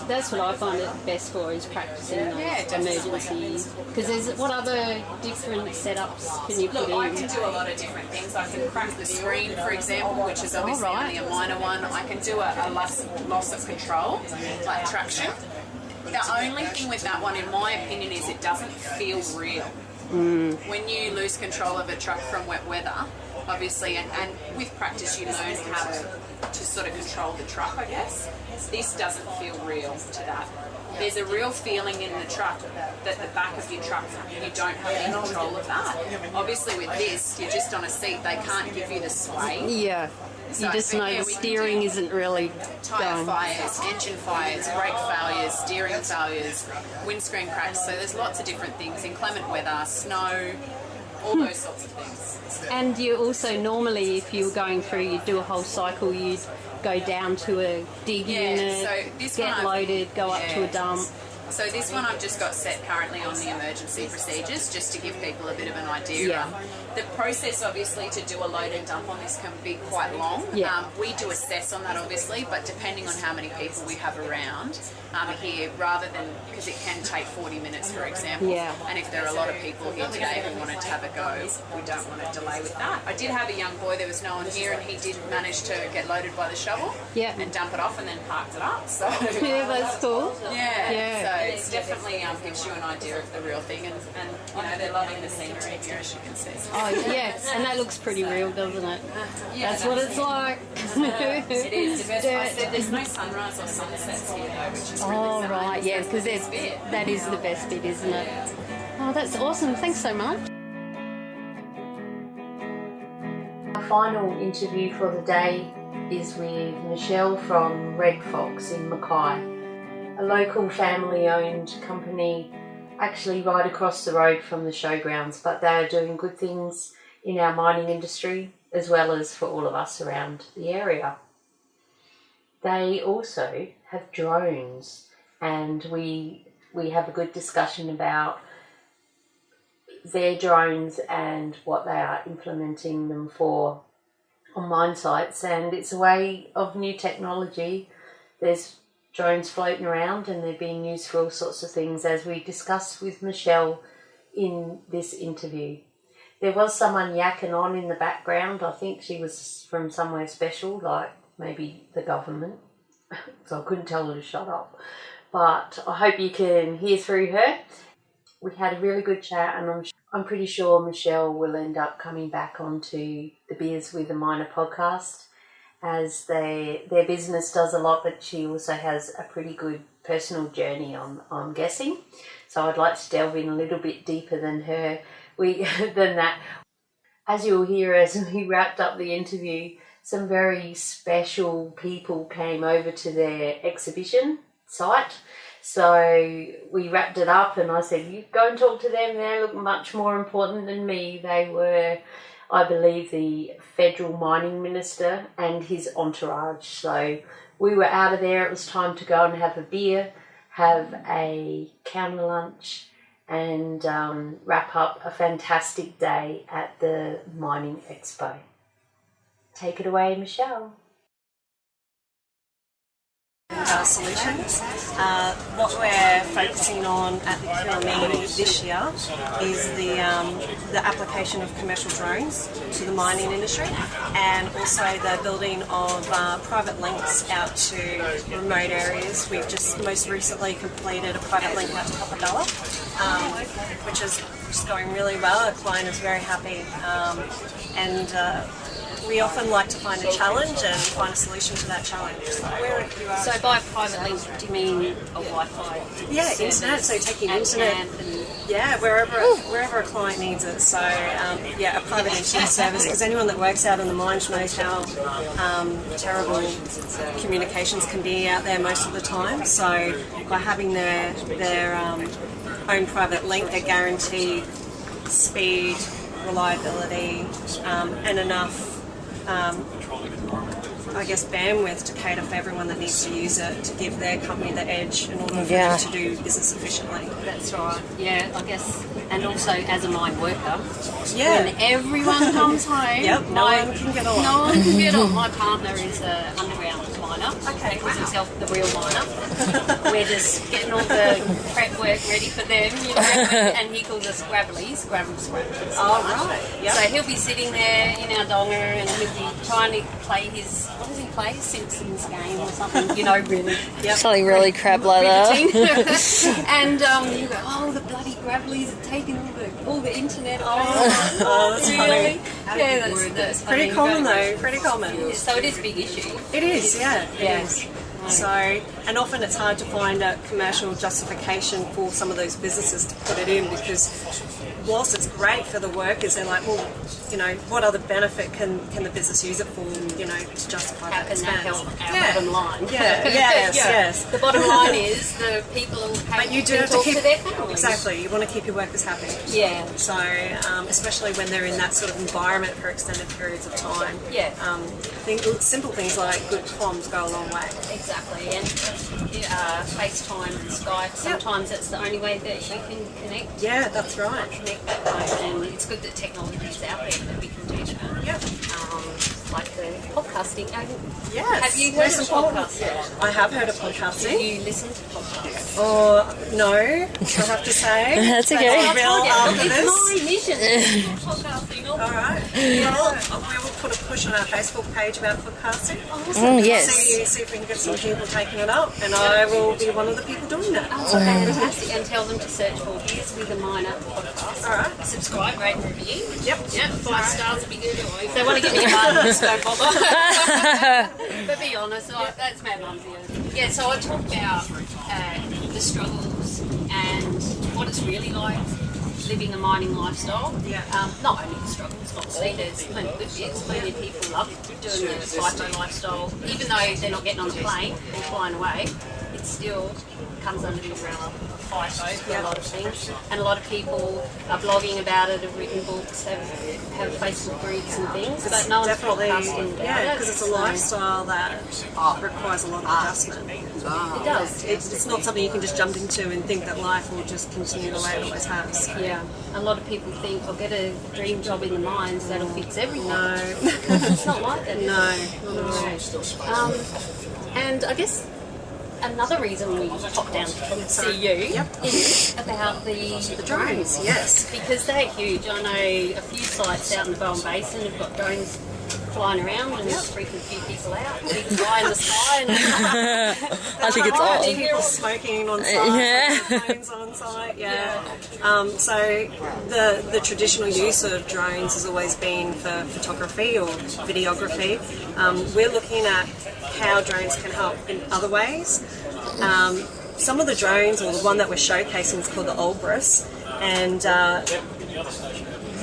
that's what I find it best for, is practicing emergencies. Because there's what other different setups can you put in? I can do a lot of different things. I can crack the screen, for example, which is obviously only a minor one. I can do a loss of control, like traction. The only thing with that one, in my opinion, is it doesn't feel real. When you lose control of a truck from wet weather, obviously, and with practice you learn how to sort of control the truck, I guess. This doesn't feel real to that. There's a real feeling in the truck that the back of your truck, you don't have any control of that. Obviously with this, you're just on a seat, they can't give you the sway. Yeah. You just know the steering isn't really tyre fires, engine fires, brake failures, steering failures, windscreen cracks. So there's lots of different things. Inclement weather, snow, all those sorts of things. And you also normally, if you were going through, you'd do a whole cycle. You'd go down to a dig unit, so this get loaded, go up to a dump. So this one I've just got set currently on the emergency procedures, just to give people a bit of an idea. The process, obviously, to do a load and dump on this can be quite long. We do assess on that, obviously, but depending on how many people we have around here, rather than, because it can take 40 minutes, for example, and if there are a lot of people here today who wanted to have a go, we don't want to delay with that. I did have a young boy, there was no one here, and he did manage to get loaded by the shovel and dump it off and then parked it up. So that's cool. So it's definitely gives you an idea of the real thing, and you know, they're loving the scenery here, as you can see. Oh yeah, and that looks pretty real, doesn't it? That's what it's like. It is. I said there's no sunrise or sunsets here though, which is really right, yeah, because that is the best bit, isn't it? Oh, that's awesome. Thanks so much. Our final interview for the day is with Michelle from Redfox in Mackay, a local family-owned company actually right across the road from the showgrounds, but they are doing good things in our mining industry as well as for all of us around the area. They also have drones, and we have a good discussion about their drones and what they are implementing them for on mine sites, and it's a way of new technology. There's drones floating around and they're being used for all sorts of things, as we discussed with Michelle in this interview. There was someone yakking on in the background. I think she was from somewhere special, like maybe the government, so I couldn't tell her to shut up. But I hope you can hear through her. We had a really good chat, and I'm pretty sure Michelle will end up coming back onto the Beers with a Miner podcast, as their business does a lot, but she also has a pretty good personal journey, I'm guessing. So I'd like to delve in a little bit deeper than that. As you'll hear as we wrapped up the interview, some very special people came over to their exhibition site. So we wrapped it up and I said, you go and talk to them, they look much more important than me. They were, I believe, the federal mining minister and his entourage. So we were out of there. It was time to go and have a beer, have a counter lunch, and wrap up a fantastic day at the Mining Expo. Take it away, Michelle. Solutions. What we're focusing on at the QME this year is the application of commercial drones to the mining industry, and also the building of private links out to remote areas. We've just most recently completed a private link out to Holden, which is just going really well. Our client is very happy, and we often like to find a challenge and find a solution to that challenge. Where you are. So by private link, do you mean a Wi-Fi? Yeah, service internet. So taking and internet. amp and Yeah, wherever a client needs it. So, a private internet service, because anyone that works out in the mines knows how terrible communications can be out there most of the time. So, by having their own private link, they're guaranteed speed, reliability, and enough bandwidth to cater for everyone that needs to use it to give their company the edge in order for them to do business efficiently. That's right. Yeah, I guess, and also as a mine worker, Yeah. when everyone comes home, No one can get on. No one can get on. My partner is an underground miner. Okay. He calls himself the real miner. We're just getting all the prep work ready for them, and he calls us Gravelies. Oh, right. Yep. So he'll be sitting there in our donger and he'll be trying to play his, what does he play? Simpsons game or something, really. Something really crap like that. And you go, oh, the bloody Gravelies are taking all the internet away. Oh, that's funny. Yeah, that's Pretty funny. common though, pretty common. So it is a big issue. It is, yeah. Yeah. It is. So, and often it's hard to find a commercial justification for some of those businesses to put it in, because whilst it's great for the workers, they're like, well, what other benefit can the business use it for, to justify How that can that expense? help our bottom line? Yes. The bottom line is the people who But you do have to talk keep to their families. exactly. You want to keep your workers happy. Yeah. So, especially when they're in that sort of environment for extended periods of time. Yeah. Simple things like good comms go a long way. Exactly, and FaceTime and Skype, sometimes that's the only way that you can connect. Yeah, that's right. Connect that way, and it's good that technology is out there that we can do that. Yeah. Like the podcasting. Yes. Have you heard of podcasting? I have heard of Do podcasting. you listen to podcasts? No, I have to say. That's okay. That's a real It's my mission. Podcasting. All right. Well, we will put a push on our Facebook page about podcasting. Yes. See if we can get some people taking it up, and I will be one of the people doing that. Oh, fantastic. And tell them to search for Beers with a Miner podcast. All right. Subscribe, rate, and review. Yep. 5 stars would be good. If they want to give me a buzz, don't bother. But be honest, that's Mad Mumzie. Yeah, so I talk about the struggles and what it's really like living a mining lifestyle. Yeah. Not only the struggles, obviously, there's plenty of good bits. Plenty of people love doing the FIFO lifestyle. Even though they're not getting on the plane and flying away, it still comes under the umbrella of FIFO for a lot of things. And a lot of people are blogging about it, have written books, have Facebook groups and things, but no one's Definitely, podcasting about it. because it's a lifestyle that requires a lot of adjustment. It does. It's not something you can just jump into and think that life will just continue the way it always has. Yeah, a lot of people think I'll get a dream job in the mines, that'll fix everything. No. It's not like that. No. And I guess another reason we popped down to see you is about the drones. Yes. Because they're huge. I know a few sites out in the Bowen Basin have got drones flying around and freaking a few people out. Big fly in the sky. And I think it's odd. People smoking on site, phones on site, so the traditional use of drones has always been for photography or videography. We're looking at how drones can help in other ways. Some of the drones, or the one that we're showcasing, is called the Olbris, and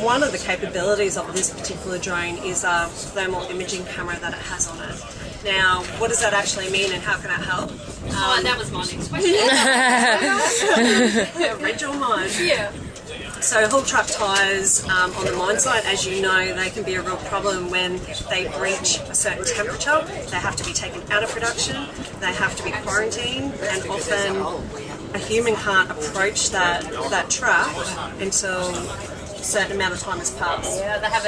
one of the capabilities of this particular drone is a thermal imaging camera that it has on it. Now, what does that actually mean and how can it help? that was my next question. Read your mind. Yeah. So haul truck tyres on the mine site, as you know, they can be a real problem when they reach a certain temperature. They have to be taken out of production, they have to be quarantined, and often a human can't approach that truck until a certain amount of time has passed. Yeah, they have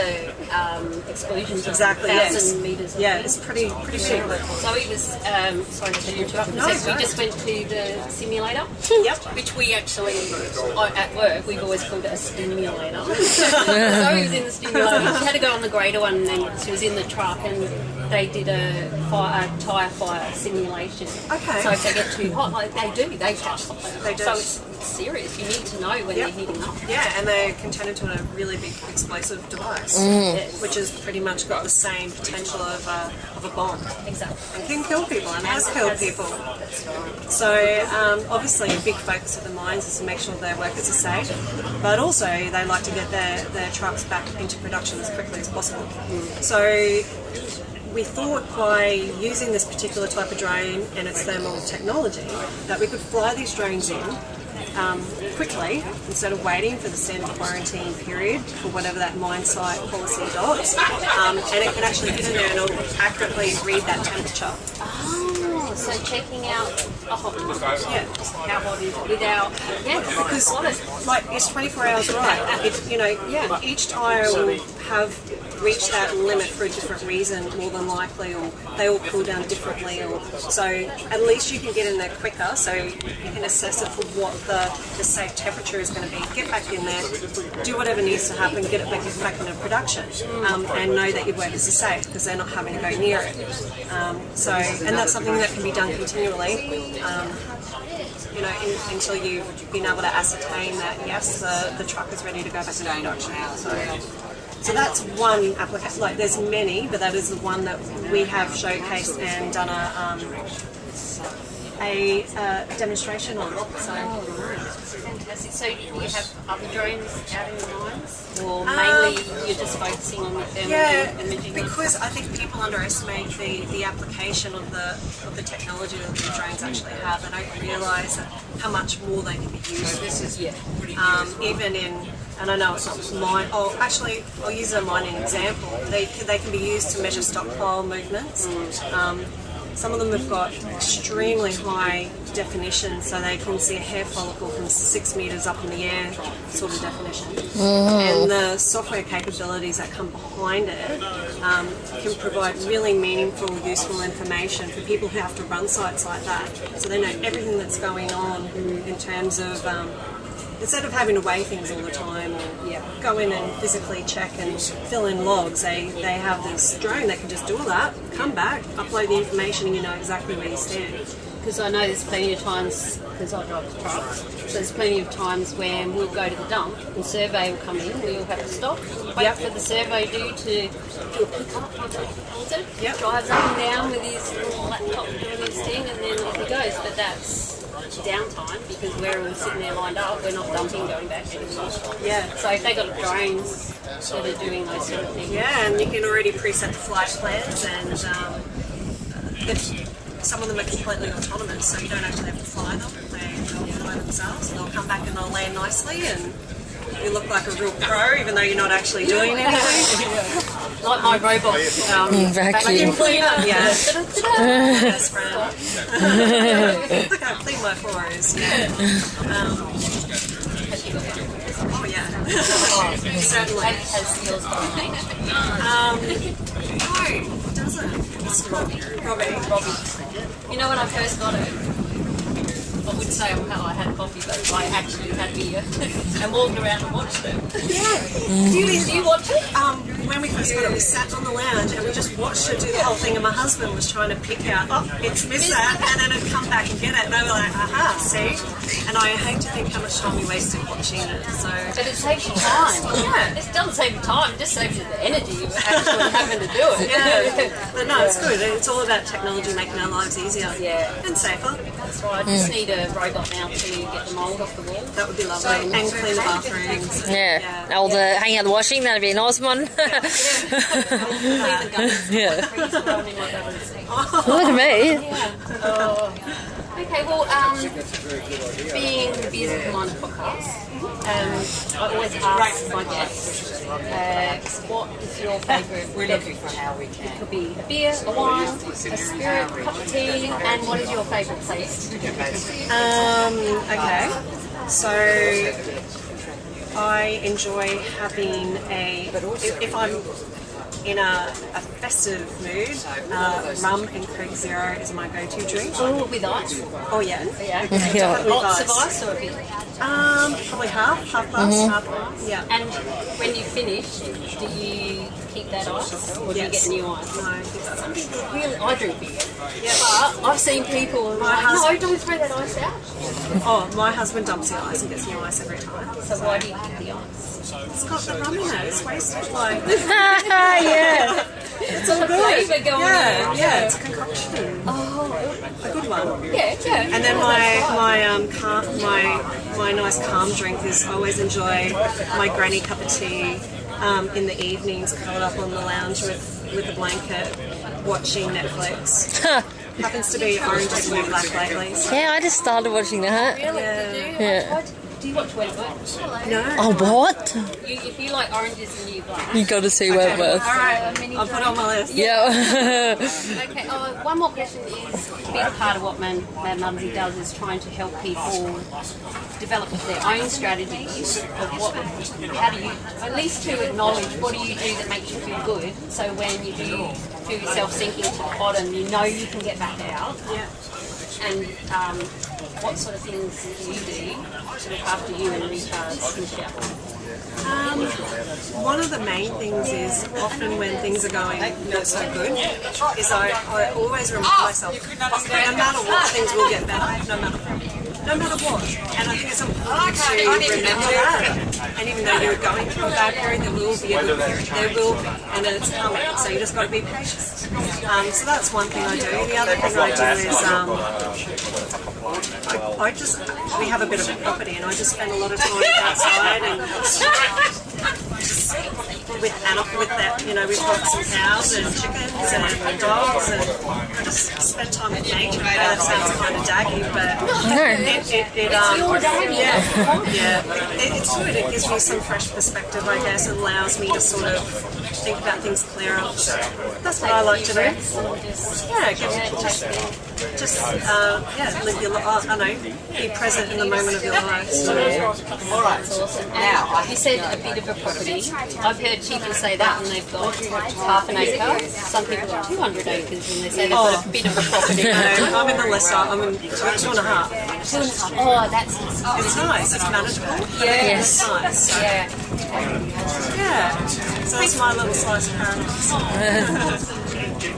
exclusions of Exactly, 1,000 metres. Yeah, it's pretty big. So we was, sorry to interrupt, we just went to the simulator, which we actually, at work, we've always called it a stimulator. So we was in the stimulator. She had to go on the greater one, and then she was in the truck, and they did a tyre fire simulation. Okay. So if they get too hot, like they catch fire. They do. So it's serious. You need to know when they're heating up. Yeah, and they're contended to a really big explosive device, which has pretty much got the same potential of a bomb. Exactly. And can kill people, and has killed people. So obviously a big focus of the mines is to make sure their workers are safe, but also they like to get their trucks back into production as quickly as possible. So we thought by using this particular type of drone and its thermal technology that we could fly these drones in quickly instead of waiting for the standard quarantine period for whatever that mine site policy adopts, and it can actually get in there and it'll accurately read that temperature. Oh, so checking out a hot one. Yeah. Just how hot is it without... Yeah, Because like it's 24 hours right. Each tire will have reached that limit for a different reason, more than likely, or they all cool down differently. So at least you can get in there quicker, so you can assess it for what the safe temperature is going to be. Get back in there, do whatever needs to happen, get it back into production, and know that your workers are safe because they're not having to go near it. And that's something that can be done continually. Until you've been able to ascertain that yes, the truck is ready to go back to production. So that's one application. Like there's many, but that is the one that we have showcased and done a demonstration on. So. Fantastic. So do you have other drones out in the mines? Or mainly you're just focusing on the thermal imaging? Because I think people underestimate the application of the technology that the drones actually have. They don't realise how much more they can be used. This is even in, and I know it's not mine. I'll use a mining example. They can be used to measure stockpile movements. Some of them have got extremely high definition, so they can see a hair follicle from 6 metres up in the air sort of definition. And the software capabilities that come behind it can provide really meaningful, useful information for people who have to run sites like that. So they know everything that's going on in terms of... instead of having to weigh things all the time or go in and physically check and fill in logs, they have this drone that can just do all that, come back, upload the information, and you know exactly where you stand. Because I know there's plenty of times, because I drive the trucks, so there's plenty of times when we'll go to the dump and survey will come in, we'll have to stop, wait for the survey dude to do a pick-up, drives up and down with his little laptop doing his thing, and then off he goes. But that's downtime because we're all sitting there lined up, we're not dumping, going back anymore. So if they got drones that are doing those sort of things. And you can already preset the flight plans, and some of them are completely autonomous, so you don't actually have to fly them. They'll fly themselves, and they'll come back and they'll land nicely, and you look like a real pro, even though you're not actually doing anything. Like my robot vacuum cleaner. Best friend. Look how clean my floor is. Oh yeah. Certainly. Has yours got a name? No, it doesn't. It's Robbie. You know when I first got it, I wouldn't say how I had coffee, but I actually had beer and walked around and watched it. Do you watch it? When we first got it, we sat on the lounge and we just watched it do the whole thing, and my husband was trying to pick out, it's missed that, and then it'd come back and get it, and they were like, aha, see? And I hate to think how much time we wasted watching it. So. But it saves you time. It doesn't save you time, it just saves you the energy of actually having to do it. But no, it's good. It's all about technology making our lives easier and safer. That's why I just need a robot now to get the mould off the wall. That would be lovely. And clean the bathrooms. All the hang out the washing, that'd be a nice one. Look at me. Okay, well, being the Beers with Mine podcast, I always ask my guests, what is your favourite beverage? It could be a beer, a wine, a spirit, a cup of tea, and what is your favourite taste? Okay, so I enjoy having if I'm in a festive mood, rum and Coke Zero is my go-to drink. Oh, with ice? Oh yeah. Lots of ice or a bit? Probably half glass, half glass. Yeah. And when you finish, do you keep that ice, or do you Yes. get new ice? No, I keep that ice. Really, I drink beer. Yeah. But I've seen people who are like, no, don't throw that ice out. Oh, my husband dumps the ice and gets new ice every time. So why do you keep the ice? It's got the rum in it. It's wasted. Like, Yeah. it's all good. Flavour going in. Yeah, it's a concoction. A good one. Yeah, yeah. And then my nice calm drink is I always enjoy my granny cup of tea in the evenings, curled up on the lounge with a blanket, watching Netflix. Happens to be Orange is the New Black lately. So. Yeah, I just started watching that. Really? Yeah. Do you watch Wentworth? No. Oh, what? If you like Orange is the New Black. You got to see Wentworth. All right, I'll put it on my list. Yeah. Okay, one more question is, a big part of what Mad Mumzie does is trying to help people develop their own strategies of how do you, at least to acknowledge what do you do that makes you feel good, so when you do feel yourself sinking to the bottom, you know you can get back out. Yeah. And what sort of things do you do to look after you and recharge, Michelle? One of the main things is often when things are going not so good, is I always remind myself, no matter what, things will get better, no matter what. And I think it's important to remember that. And even though you're going through a bad period, there will be a good period. There will be, and it's coming. So you just got to be patient. So that's one thing I do. The other thing I do is we have a bit of a property, and I just spend a lot of time outside and with that, we've got some cows and chickens and dogs, and I just spend time with nature. That sounds kind of daggy, but it's good. It gives me some fresh perspective, I guess, and allows me to sort of think about things clearer. That's what I like to do. Live your life. I know, be present in the moment of your life. All right. Awesome. Now, you said a bit of a property. I've heard people say that when they've got half an acre. Some people got 200 acres and they say they've got a bit of a property. No, I'm in the lesser. I'm in 2.5. 2.5. Oh, that's it's nice. It's manageable. Yeah. It's nice. Yeah. Yeah. So that's my little slice of paradise.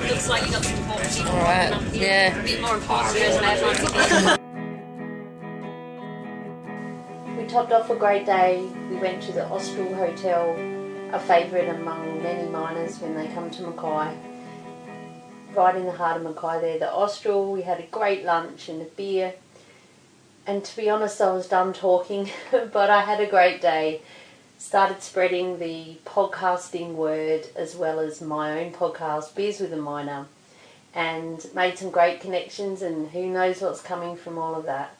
Looks like you got some property. All right. Yeah. A bit more important as Mad Mumzie. We topped off a great day. We went to the Austral Hotel, a favourite among many miners when they come to Mackay. Right in the heart of Mackay there, the Austral. We had a great lunch and a beer. And to be honest, I was done talking, but I had a great day. Started spreading the podcasting word as well as my own podcast, Beers with a Miner, and made some great connections, and who knows what's coming from all of that.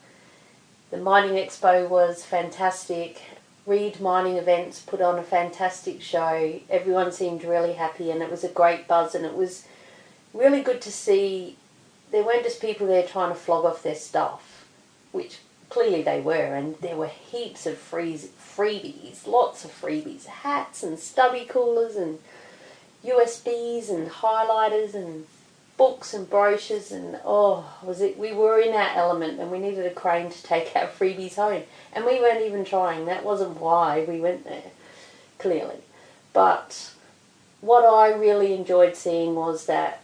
The Mining Expo was fantastic. Reed Mining Events put on a fantastic show. Everyone seemed really happy, and it was a great buzz, and it was really good to see there weren't just people there trying to flog off their stuff, which clearly they were, and there were heaps of freebies, lots of freebies, hats and stubby coolers and USBs and highlighters and books and brochures, and we were in our element, and we needed a crane to take our freebies home, and we weren't even trying. That wasn't why we went there, clearly. But what I really enjoyed seeing was that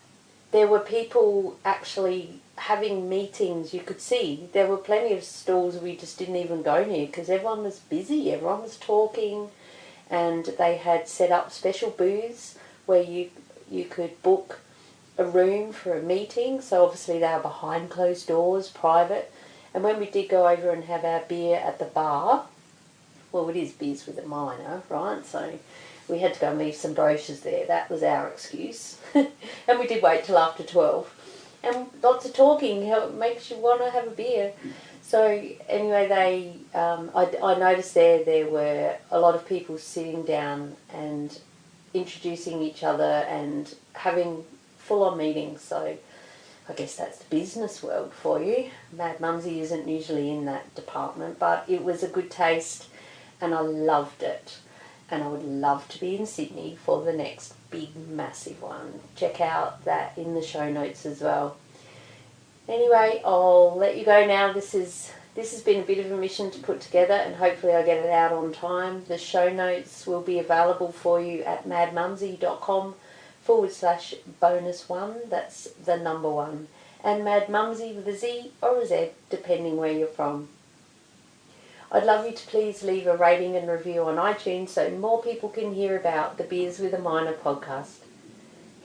there were people actually having meetings. You could see there were plenty of stalls we just didn't even go near because everyone was busy, everyone was talking, and they had set up special booths where you could book a room for a meeting. So obviously they were behind closed doors, private. And when we did go over and have our beer at the bar, well, it is Beers with a Miner, right? So we had to go and leave some brochures there. That was our excuse. And we did wait till after 12. And lots of talking makes you want to have a beer. So anyway, I noticed there were a lot of people sitting down and introducing each other and having full-on meetings. So I guess that's the business world for you. Mad Mumzie isn't usually in that department, but it was a good taste and I loved it. And I would love to be in Sydney for the next big, massive one. Check out that in the show notes as well. Anyway, I'll let you go now. This is This has been a bit of a mission to put together, and hopefully I get it out on time. The show notes will be available for you at madmumzie.com/bonus1. That's the number 1. And Mad Mumzie with a Z or a Z, depending where you're from. I'd love you to please leave a rating and review on iTunes so more people can hear about the Beers with a Miner podcast.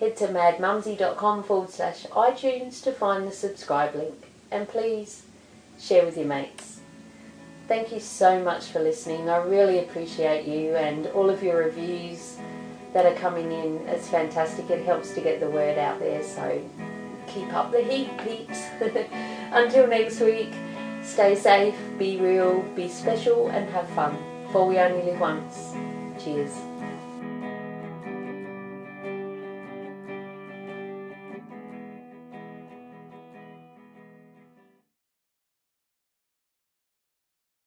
Head to madmumzie.com/iTunes to find the subscribe link. And please share with your mates. Thank you so much for listening. I really appreciate you and all of your reviews that are coming in. It's fantastic. It helps to get the word out there. So keep up the heat, peeps. Until next week, stay safe, be real, be special and have fun. For we only live once. Cheers.